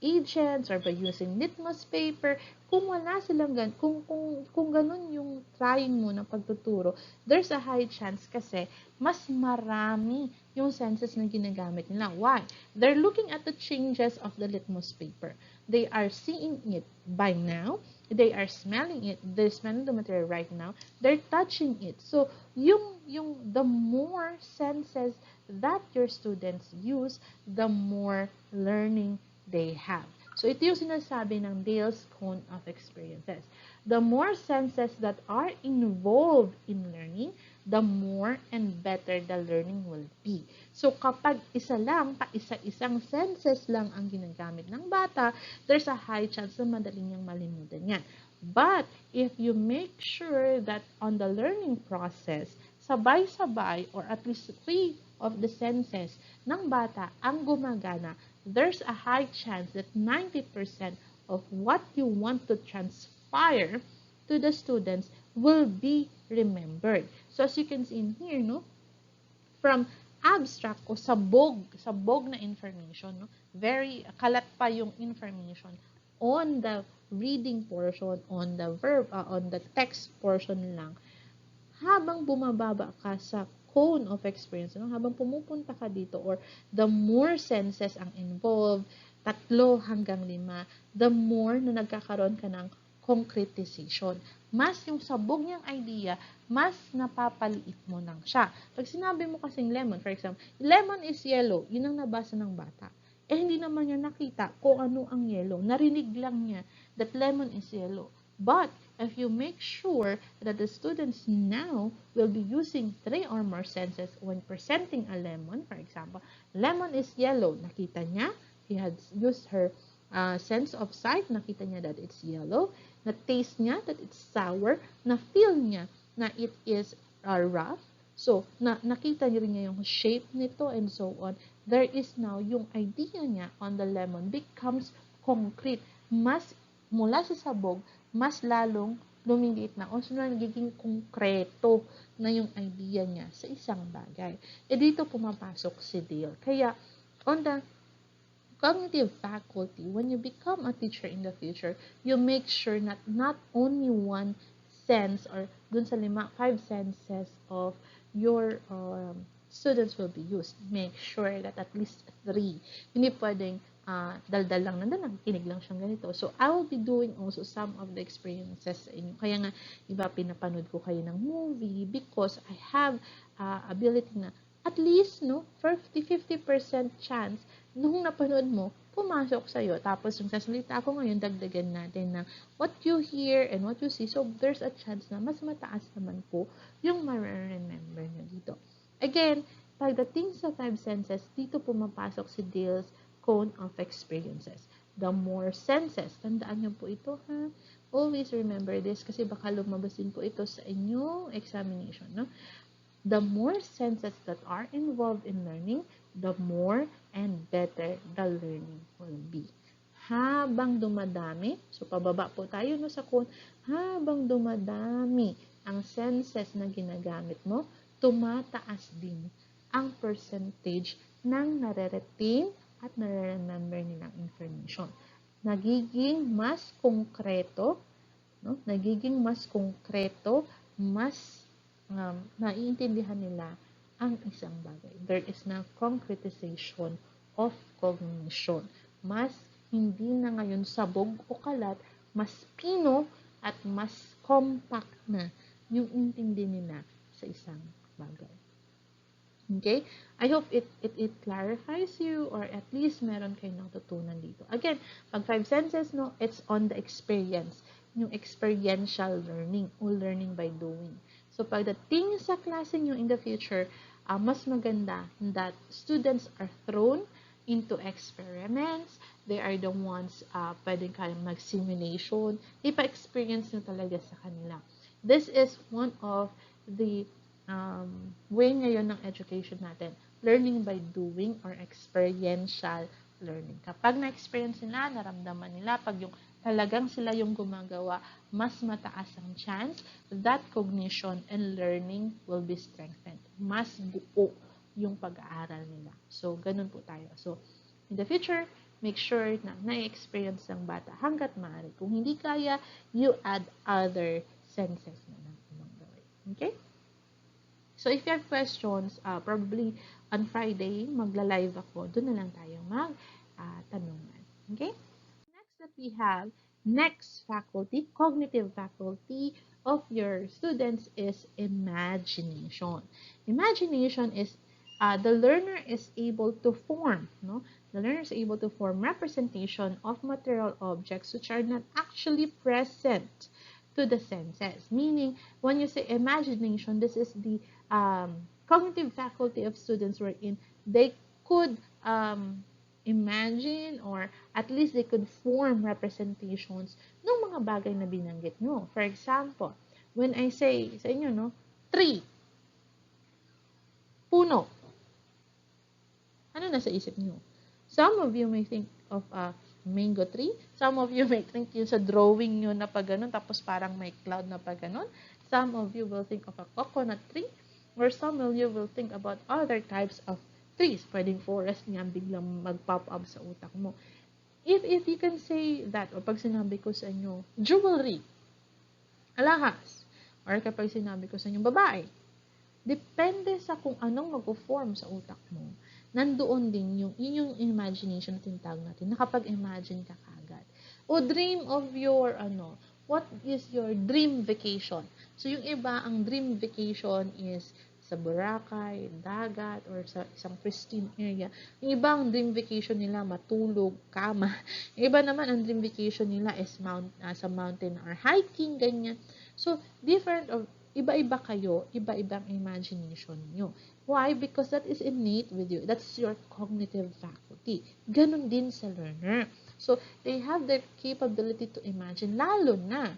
agents or by using litmus paper. Kung wala silang kung ganun yung trying mo ng pagtuturo, there's a high chance kasi mas marami yung senses na ginagamit nila. Why? They're looking at the changes of the litmus paper. They are seeing it by now. They are smelling it. They're smelling the material right now. They're touching it. So, the more senses that your students use, the more learning they have. So, ito yung sinasabi ng Dale's cone of experiences. The more senses that are involved in learning, the more and better the learning will be. So, kapag isa-isang senses lang ang ginagamit ng bata, there's a high chance na madaling niyang malimutan yan. But, if you make sure that on the learning process, sabay-sabay or at least 3 of the senses ng bata ang gumagana, there's a high chance that 90% of what you want to transpire to the students will be remembered. So, as you can see in here, no, from abstract o sabog na information, no, very kalat pa yung information on the reading portion, on the on the text portion lang. Habang bumababa ka sa cone of experience, no, habang pumupunta ka dito, or the more senses ang involved, 3 hanggang 5, the more na nagkakaroon ka ng concretization. Mas yung sabog niyang idea, mas napapaliit mo lang siya. Pag sinabi mo kasing lemon, for example, lemon is yellow, yun ang nabasa ng bata. Hindi naman niya nakita kung ano ang yellow. Narinig lang niya that lemon is yellow. But, if you make sure that the students now will be using 3 or more senses when presenting a lemon, for example, lemon is yellow, nakita niya, he had used her sense of sight, nakita niya that it's yellow, na-taste niya that it's sour, na-feel niya na it is rough, so nakita niya yung shape nito and so on. There is now yung idea niya on the lemon becomes concrete, mas mula sa sabog, mas lalong lumiliit na, o so nagiging konkreto na yung idea niya sa isang bagay. Dito pumapasok si Dale. Kaya, on the cognitive faculty, when you become a teacher in the future, you make sure that not only one sense or dun sa 5 senses of your students will be used. Make sure that at least 3. Hindi pwedeng daldal lang nandun, nakikinig lang siyang ganito. So, I will be doing also some of the experiences sa inyo. Kaya nga, iba pinapanood ko kayo ng movie because I have ability na at least, no, 50% chance nung napanood mo, pumasok sa'yo. Tapos, yung sasalita ko ngayon, dagdagan natin ng what you hear and what you see. So, there's a chance na mas mataas naman po yung ma-remember nyo dito. Again, pagdating sa 5 senses, dito pumapasok si Dale's cone of experiences. The more senses, tandaan nyo po ito, ha? Always remember this kasi baka lumabas din po ito sa inyong examination, no? The more senses that are involved in learning, the more and better the learning will be. Habang dumadami, so pababa po tayo no sa quote, habang dumadami ang senses na ginagamit mo, tumataas din ang percentage ng nare-retain at nare-remember nilang information. Nagiging mas konkreto, no? Nagiging mas konkreto, mas naiintindihan nila ang isang bagay. There is now concretization of cognition. Mas hindi na ngayon sabog o kalat, mas pino at mas compact na yung intindi nila sa isang bagay. Okay? I hope it clarifies you or at least meron kayo natutunan dito. Again, pag 5 senses, no, it's on the experience. Yung experiential learning or learning by doing. So, pagdating sa klase nyo in the future, mas maganda that students are thrown into experiments. They are the ones pwedeng kayong mag-simulation. Ipa-experience nyo talaga sa kanila. This is one of the way ngayon ng education natin. Learning by doing or experiential learning. Kapag na-experience nila, naramdaman nila, pag yung talagang sila yung gumagawa, mas mataas ang chance that cognition and learning will be strengthened. Mas buo yung pag-aaral nila. So, ganun po tayo. So, in the future, make sure na na-experience ng bata hanggat maaari. Kung hindi kaya, you add other senses na lang ibang gawin. Okay? So, if you have questions, probably on Friday, magla-live ako. Doon na lang tayo mag-tanungan. Okay? Next that we have, next faculty, cognitive faculty of your students is imagination. Imagination is the learner is able to form, no? The learner is able to form representation of material objects which are not actually present to the senses. Meaning, when you say imagination, this is the cognitive faculty of students wherein they could imagine or at least they could form representations ng mga bagay na binanggit nyo. For example, when I say sa inyo, no, tree, puno, ano nasa isip nyo? Some of you may think of a mango tree. Some of you may think yung sa drawing nyo na pa ganun, tapos parang may cloud na pa ganun. Some of you will think of a coconut tree. Or some of you will think about other types of trees. Pwedeng forest nga biglang mag-pop up sa utak mo. If you can say that, o pag sinabi ko sa inyo, jewelry, alahas, or kapag sinabi ko sa inyo, babae, depende sa kung anong mag-form sa utak mo, nandoon din yung inyong imagination na tinatawag natin, nakapag-imagine ka kagad. O dream of your, what is your dream vacation? So, yung iba, ang dream vacation is sa Boracay, dagat, or sa isang pristine area. Yung iba, ang dream vacation nila, matulog, kama. Yung iba naman, ang dream vacation nila is sa mountain or hiking, ganyan. So, different of iba-iba kayo, iba-ibang imagination nyo. Why? Because that is innate with you. That's your cognitive faculty. Ganon din sa learner. So, they have the capability to imagine, lalo na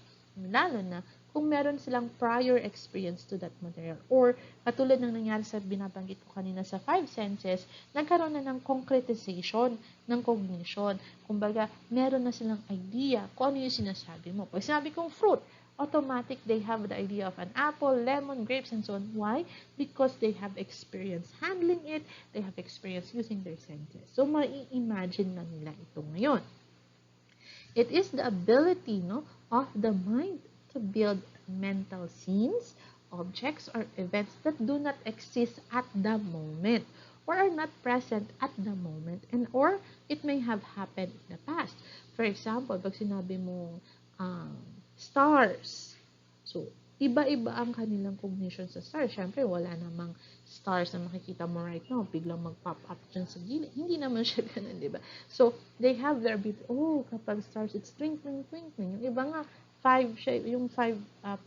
kung meron silang prior experience to that material. Or, katulad ng nangyari sa binabanggit ko kanina sa five senses, nagkaroon na ng concretization ng cognition. Kumbaga, meron na silang idea kung ano yung sinasabi mo. Pag sinabi kong fruit, automatic they have the idea of an apple, lemon, grapes, and so on. Why? Because they have experience handling it, they have experience using their senses. So, mai-imagine na nila ito ngayon. It is the ability, no, of the mind to build mental scenes, objects, or events that do not exist at the moment or are not present at the moment, and or it may have happened in the past. For example, pag sinabi mo stars, so iba-iba ang kanilang cognition sa stars. Siyempre, wala namang stars na makikita mo right now, biglang mag-pop up dyan sa gilid. Hindi naman siya ganun, di ba? So, they have their bit, kapag stars, it's twinkling, twinkling. Yung iba nga, yung five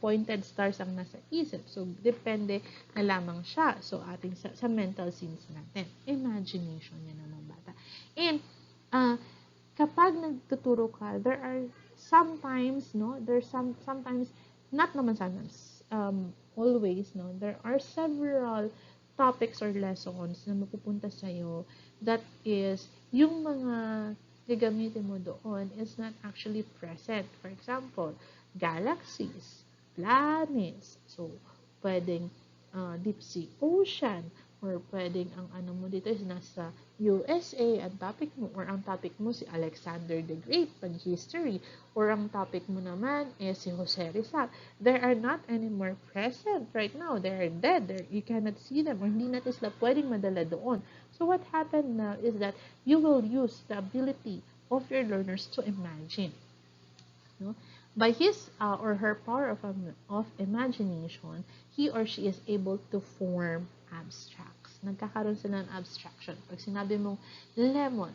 pointed stars ang nasa isip. So, depende na lamang siya. So, ating sa mental scenes natin. Imagination yan ng mga bata. And, kapag nagtuturo ka, there are sometimes, no, sometimes, not naman sometimes, always, no, there are several topics or lessons na mapupunta sa'yo that is, yung mga gagamitin mo doon is not actually present. For example, galaxies, planets, so, pwedeng deep sea ocean, or pwedeng ang ano mo dito is nasa USA, ang topic mo, or ang topic mo si Alexander the Great, pag-history, or ang topic mo naman is si Jose Rizal. They are not anymore present right now. They are dead. You cannot see them, or hindi natin sila pwedeng madala doon. So what happened now is that you will use the ability of your learners to imagine. No? By his or her power of imagination, he or she is able to form abstracts. Nagkakaroon sila ng abstraction. Pag sinabi mong lemon,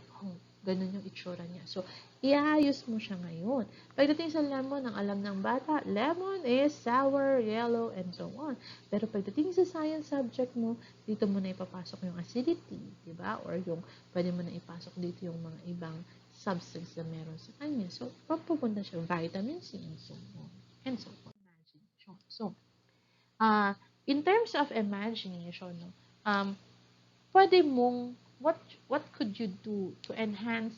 ganun yung itsura niya. So, iayos mo siya ngayon. Pagdating sa lemon, ang alam ng bata, lemon is sour, yellow, and so on. Pero pagdating sa science subject mo, dito mo na ipapasok yung acidity, di ba? Or yung, pwede mo na ipasok dito yung mga ibang substance na meron sa kanya. So, pupunta siya vitamin C and so on. And so on. Imagination. So, in terms of imagination, no, pwede mong, what could you do to enhance,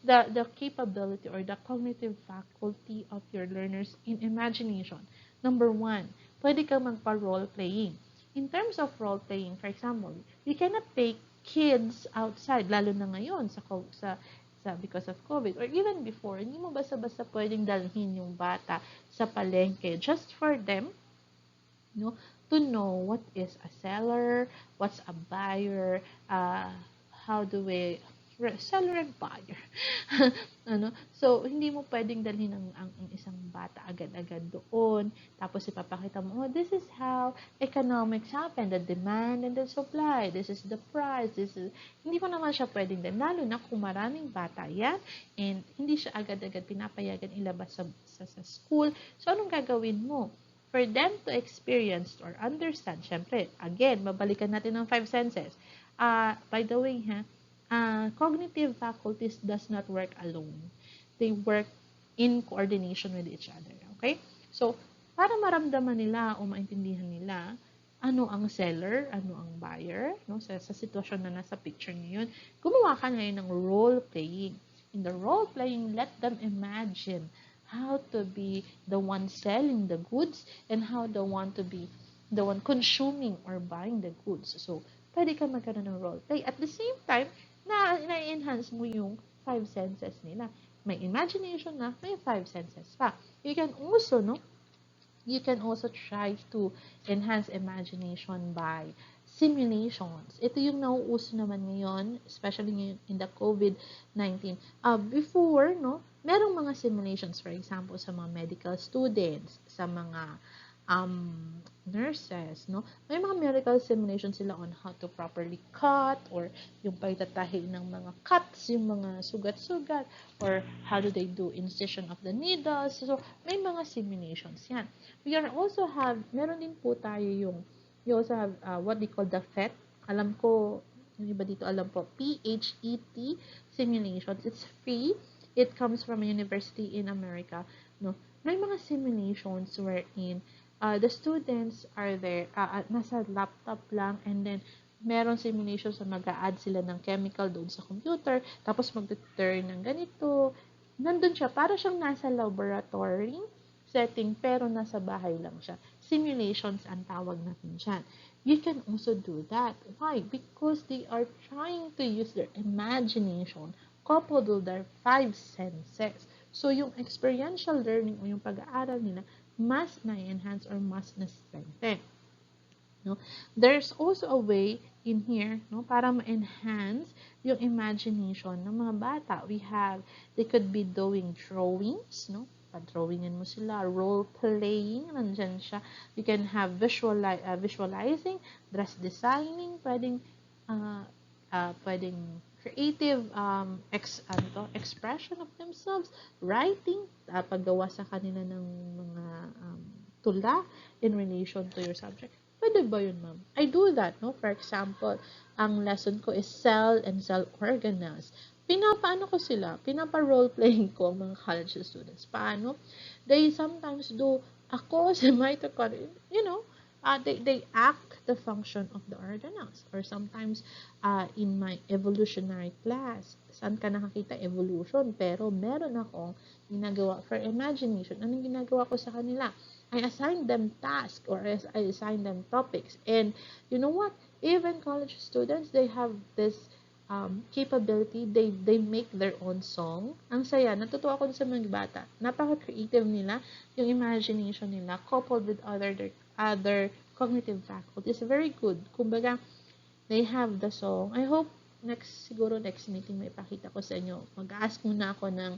the capability or the cognitive faculty of your learners in imagination? Number one, pwede kang magpa-role playing. In terms of role playing, for example, you cannot take kids outside, lalo na ngayon because of COVID, or even before, hindi mo basta-basta pwedeng dalhin yung bata sa palengke just for them, no, to know what is a seller, what's a buyer, how do we seller and buyer. Ano? So, hindi mo pwedeng dalhin ang isang bata agad-agad doon. Tapos, ipapakita mo, this is how economics happen, the demand and the supply. This is the price. Hindi ko naman siya pwedeng din. Lalo na kung maraming bata yan, and hindi siya agad-agad pinapayagan ilabas sa school. So, anong gagawin mo? For them to experience or understand, syempre, again, babalikan natin ang five senses. By the way, cognitive faculties does not work alone. They work in coordination with each other. Okay? So, para maramdaman nila o maintindihan nila ano ang seller, ano ang buyer, no? Sa sitwasyon na nasa picture ngayon, gumawa ka ngayon ng role-playing. In the role-playing, let them imagine how to be the one selling the goods and how the one to be the one consuming or buying the goods. So, pwede ka magkaroon ng role-play. At the same time, na-enhance mo yung five senses nila. May imagination na, may five senses pa. You can also try to enhance imagination by simulations. Ito yung nauuso naman ngayon, especially ngayon in the COVID-19. Before, no, merong mga simulations, for example, sa mga medical students, sa mga nurses, no? May mga medical simulations sila on how to properly cut, or yung pagtatahi ng mga cuts, yung mga sugat-sugat, or how do they do incision of the needles. So, may mga simulations yan. Meron din po tayo we also have what they call the PhET. Alam ko, yung iba dito alam po, PhET simulations. It's free. it comes from a university in America, no, may mga simulations wherein the students are there, nasa laptop lang, and then meron simulations na mag-a-add sila ng chemical doon sa computer, tapos mag-turn ng ganito. Nandun siya, para siyang nasa laboratory setting, pero nasa bahay lang siya. Simulations ang tawag natin dyan. You can also do that. Why? Because they are trying to use their imagination coupled with their five senses. So, yung experiential learning o yung pag-aaral nila, mas na-enhance or mas na-strengthen. No? There's also a way in here, no, para ma-enhance yung imagination ng mga bata. They could be doing drawings, no? Pa-drawingin mo sila, role-playing, nandyan siya. You can have visualizing, dress designing, pwedeng creative expression of themselves, writing, paggawa sa kanila ng mga tula in relation to your subject. Pwede ba yun, ma'am? I do that, no? For example, ang lesson ko is cell and cell organelles. Pinapaano ko sila? Pinapa-role-playing ko ang mga college students. Paano? They sometimes do ako sa mitochondria, they act the function of the organelles. Or sometimes, in my evolutionary class, saan ka nakakita evolution? Pero meron akong ginagawa for imagination. Anong ginagawa ko sa kanila? I assign them tasks or I assign them topics. And you know what? Even college students, they have this capability. They make their own song. Ang saya. Natutuwa ko sa mga bata. Napaka-creative nila. Yung imagination nila coupled with other cognitive faculties. Very good. Kumbaga, they have the song. I hope siguro next meeting may pakita ko sa inyo. Mag-ask muna ako ng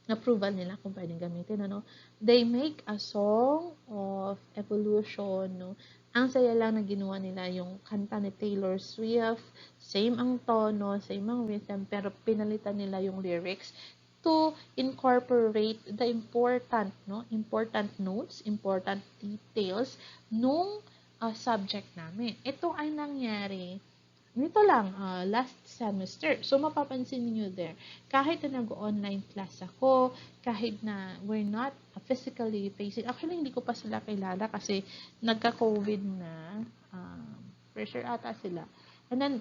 approval nila kung pwedeng gamitin, ano. They make a song of evolution, no. Ang saya lang na ginawa nila yung kanta ni Taylor Swift, same ang tono, same ang rhythm, pero pinalitan nila yung lyrics to incorporate the important notes, important details nung subject namin. Ito ay nangyari nito lang, last semester. So, mapapansin niyo there, kahit na nag-online class ako, kahit na we're not physically facing, actually, hindi ko pa sila kilala kasi nagka-COVID na, pressure ata sila. And then,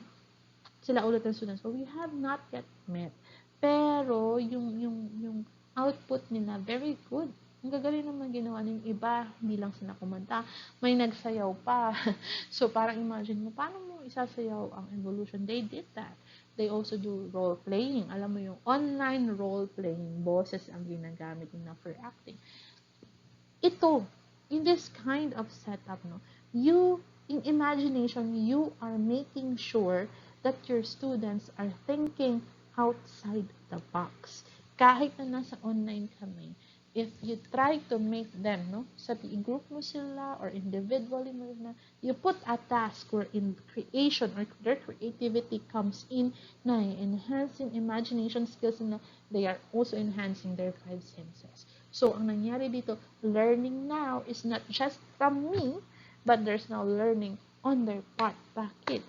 sila ulit ng students, so we have not yet met. Pero, yung output nila, very good. Ang gagaling naman ginawa ng iba, hindi lang sila kumanta, may nagsayaw pa. So, parang imagine mo, paano mo isasayaw ang evolution? They did that. They also do role-playing. Alam mo yung online role-playing, boses ang ginagamit nila for acting. Ito, in this kind of setup, no, in imagination, you are making sure that your students are thinking outside the box. Kahit na nasa online kami, if you try to make them, no, sa group mo sila or individually mo na, you put a task where in creation or their creativity comes in na enhancing imagination skills na they are also enhancing their five senses. So, ang nangyari dito, learning now is not just from me, but there's now learning on their part. Bakit?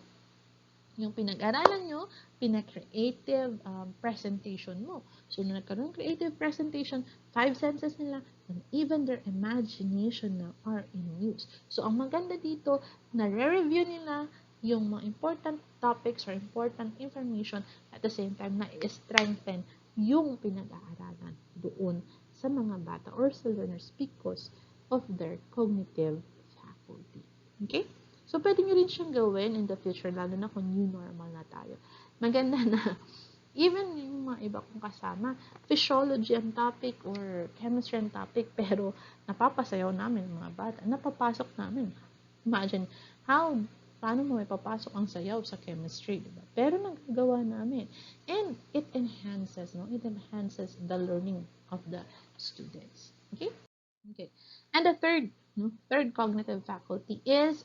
Yung pinag-aralan nyo, pinag-creative presentation mo. So, nung nagkaroon creative presentation, five senses nila, and even their imagination na are in use. So, ang maganda dito, na-review nila yung mga important topics or important information at the same time, na-strengthen yung pinag-aaralan doon sa mga bata or sa learners because of their cognitive faculty. Okay? So, pwede nyo rin siyang gawin in the future, lalo na kung new normal na tayo. Maganda na, even yung mga iba kong kasama, physiology ang topic or chemistry ang topic, pero napapasayaw namin mga bata, napapasok namin. Imagine, paano mo ipapasok ang sayaw sa chemistry, diba? Pero nagagawa namin. And it enhances the learning of the students. Okay? Okay. And the third cognitive faculty is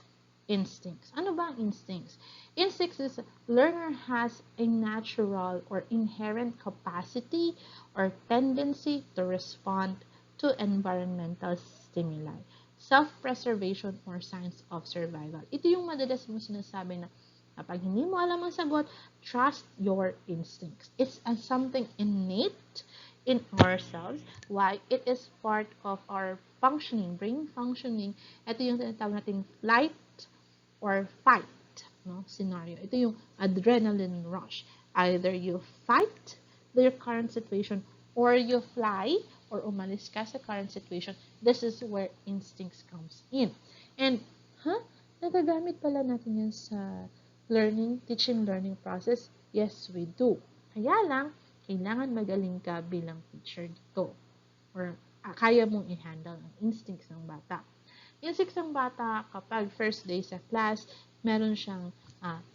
instincts. Ano ba ang instincts? Instincts is learner has a natural or inherent capacity or tendency to respond to environmental stimuli. Self-preservation or signs of survival. Ito yung madalas mo sinasabi na Kapag hindi mo alam ang sagot, trust your instincts. It's something innate in ourselves. Why? It is part of our functioning, brain functioning. Ito yung tinatawag nating flight or fight, no, scenario. Ito yung adrenaline rush. Either you fight your current situation or you fly or umalis ka sa current situation. This is where instincts comes in. And, nagagamit pala natin yan sa teaching learning process? Yes, we do. Kaya lang, kailangan magaling ka bilang teacher dito. Or kaya mong i-handle ang instincts ng bata. Instincts ng bata kapag first day sa class, meron siyang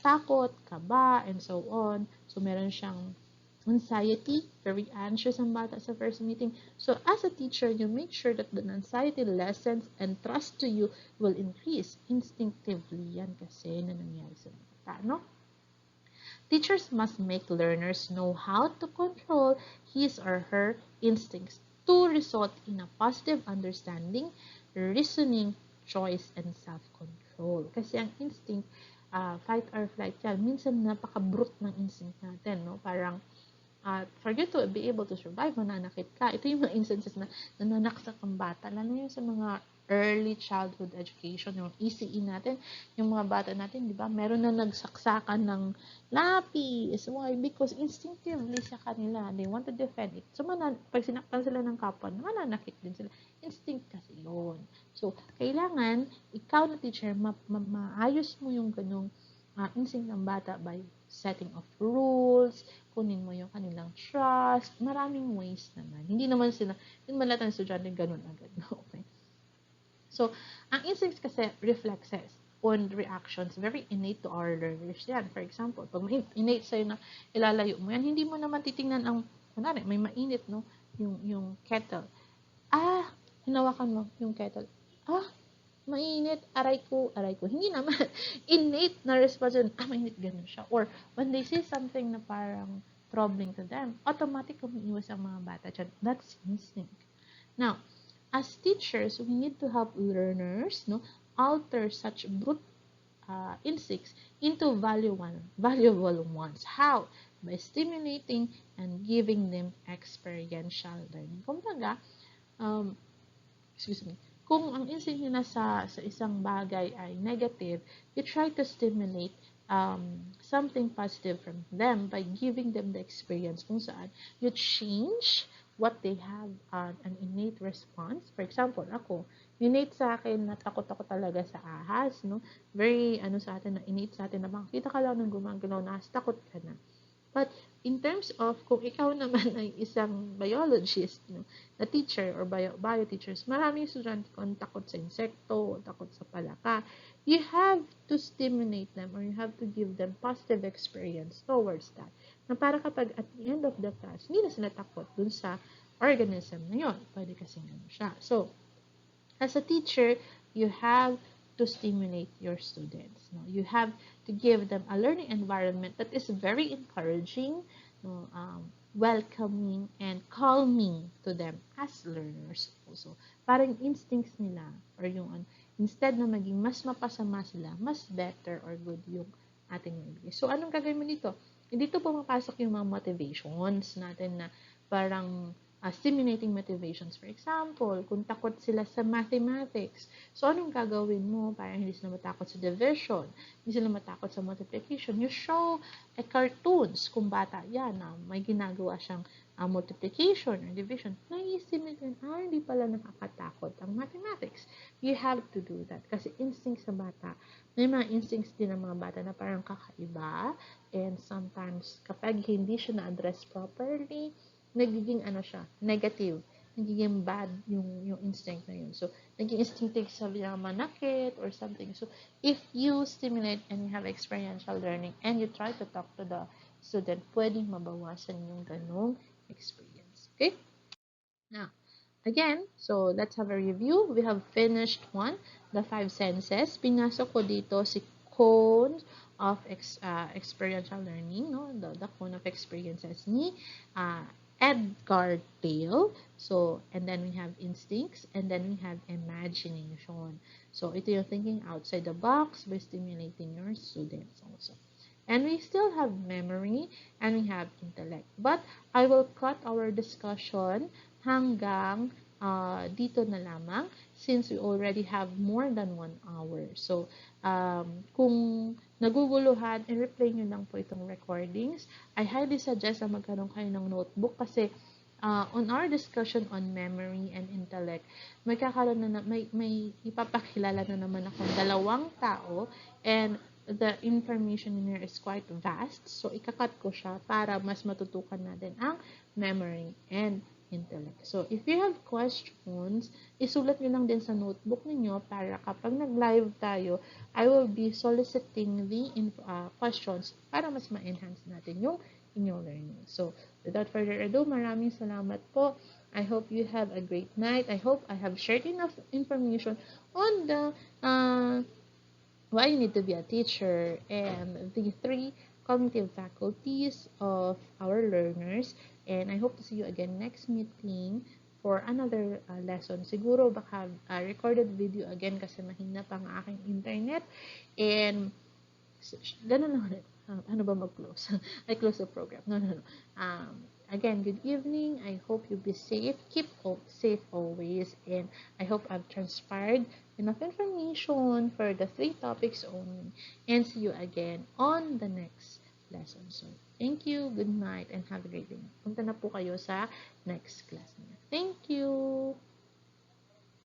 takot, kaba, and so on. So, meron siyang anxiety, very anxious ang bata sa first meeting. So, as a teacher, you make sure that the anxiety lessens and trust to you will increase instinctively. Yan kasi na nangyari sa bata, no? Teachers must make learners know how to control his or her instincts to result in a positive understanding, reasoning, choice, and self-control. Kasi ang instinct, fight or flight yan, minsan napaka-brute ng instinct natin, no? Parang, for you to be able to survive, mananakit ka. Ito yung mga instances na nananaksak ang bata, lalo yung sa mga early childhood education, yung ECE natin, yung mga bata natin, di ba, meron na nagsaksakan ng lapis. Why? Because instinctively sa kanila, they want to defend it. So, pag sinaktan sila ng kapwa, mananakit din sila. Instinct kasi yun. So, kailangan, ikaw na teacher, maayos mo yung ganong instinct ng bata by setting of rules, kunin mo yung kanilang trust, maraming ways naman. Hindi naman lahat ng estudyante ganun agad. Okay. So, ang instincts kasi reflexes on reactions, very innate to our learners yan. For example, pag may innate sa'yo na ilalayo mo yan, hindi mo naman titingnan ang, kunwari, may mainit, no? Yung kettle. Hinawakan mo yung kettle. Mainit, aray ko. Hindi naman. Innate na response yun, mainit, ganun siya. Or, when they say something na parang troubling to them, automatic umiiwas ang mga bata dyan. That's instinct. Now, as teachers, we need to help learners, no, alter such brute instincts into valuable ones. How? By stimulating and giving them experiential learning. Kumbaga, excuse me, kung ang instinct nila sa isang bagay ay negative, you try to stimulate something positive from them by giving them the experience kung saan you change what they have an innate response. For example, ako, innate sa akin na takot ako talaga sa ahas, no? Very, sa atin na innate sa atin na makita ka lang ng gumagalaw na ahas, takot ka na. But in terms of kung ikaw naman ay isang biologist, no, na teacher or bio teachers, maraming estudyante kung takot sa insekto, takot sa palaka, you have to stimulate them or you have to give them positive experience towards that. Na para kapag at the end of the class, hindi na sila takot dun sa organism na yun. Pwede kasi ano siya. So, as a teacher, you have to stimulate your students. No? You have to give them a learning environment that is very encouraging, no, welcoming, and calming to them as learners also. Parang instincts nila, or yung, instead na maging mas mapasama sila, mas better or good yung ating ibigay. So, anong gagawin mo dito? Dito pumapasok yung mga motivations natin na parang stimulating motivations. For example, kung takot sila sa mathematics, so anong gagawin mo para hindi sila matakot sa division, hindi sila matakot sa multiplication? You show cartoons kung bata yan na may ginagawa siyang multiplication or division. Nai-stimulate hindi pala nakakatakot ang mathematics. You have to do that kasi instinct sa bata. May mga instincts din ng mga bata na parang kakaiba, and sometimes kapag hindi siya na-address properly, nagiging negative. Nagiging bad yung instinct na yun. So, naging instinctive sabi na manakit or something. So, if you stimulate and you have experiential learning and you try to talk to the student, pwedeng mabawasan yung ganong experience. Okay? Now, again, so let's have a review. We have finished the 5 senses. Pinasok ko dito si cone of experiential learning, no? The cone of experiences ni Edgar Dale. So, and then we have instincts, and then we have imagination. So, ito yung thinking outside the box by stimulating your students also. And we still have memory and we have intellect. But I will cut our discussion hanggang dito na lamang since we already have more than 1 hour. So, kung naguguluhan, i-replay nyo lang po itong recordings. I highly suggest na magkaroon kayo ng notebook kasi on our discussion on memory and intellect, may ipapakilala na naman akong dalawang tao and the information in here is quite vast. So, ikakat ko siya para mas matutukan natin ang memory and intellect. So, if you have questions, isulat nyo lang din sa notebook ninyo para kapag nag-live tayo, I will be soliciting the questions para mas ma-enhance natin yung inyong learning. So, without further ado, maraming salamat po. I hope you have a great night. I hope I have shared enough information on the why you need to be a teacher and the 3 cognitive faculties of our learners. And I hope to see you again next meeting for another lesson. Siguro baka recorded video again kasi mahina pa ang aking internet. And ganun lang ulit. Ano ba mag-close? I close the program. No. Again, good evening. I hope you be safe. Keep safe always. And I hope I've transpired enough information for the 3 topics only. And see you again on the next lesson. So, thank you, good night, and have a great day. Punta na po kayo sa next class niya. Thank you!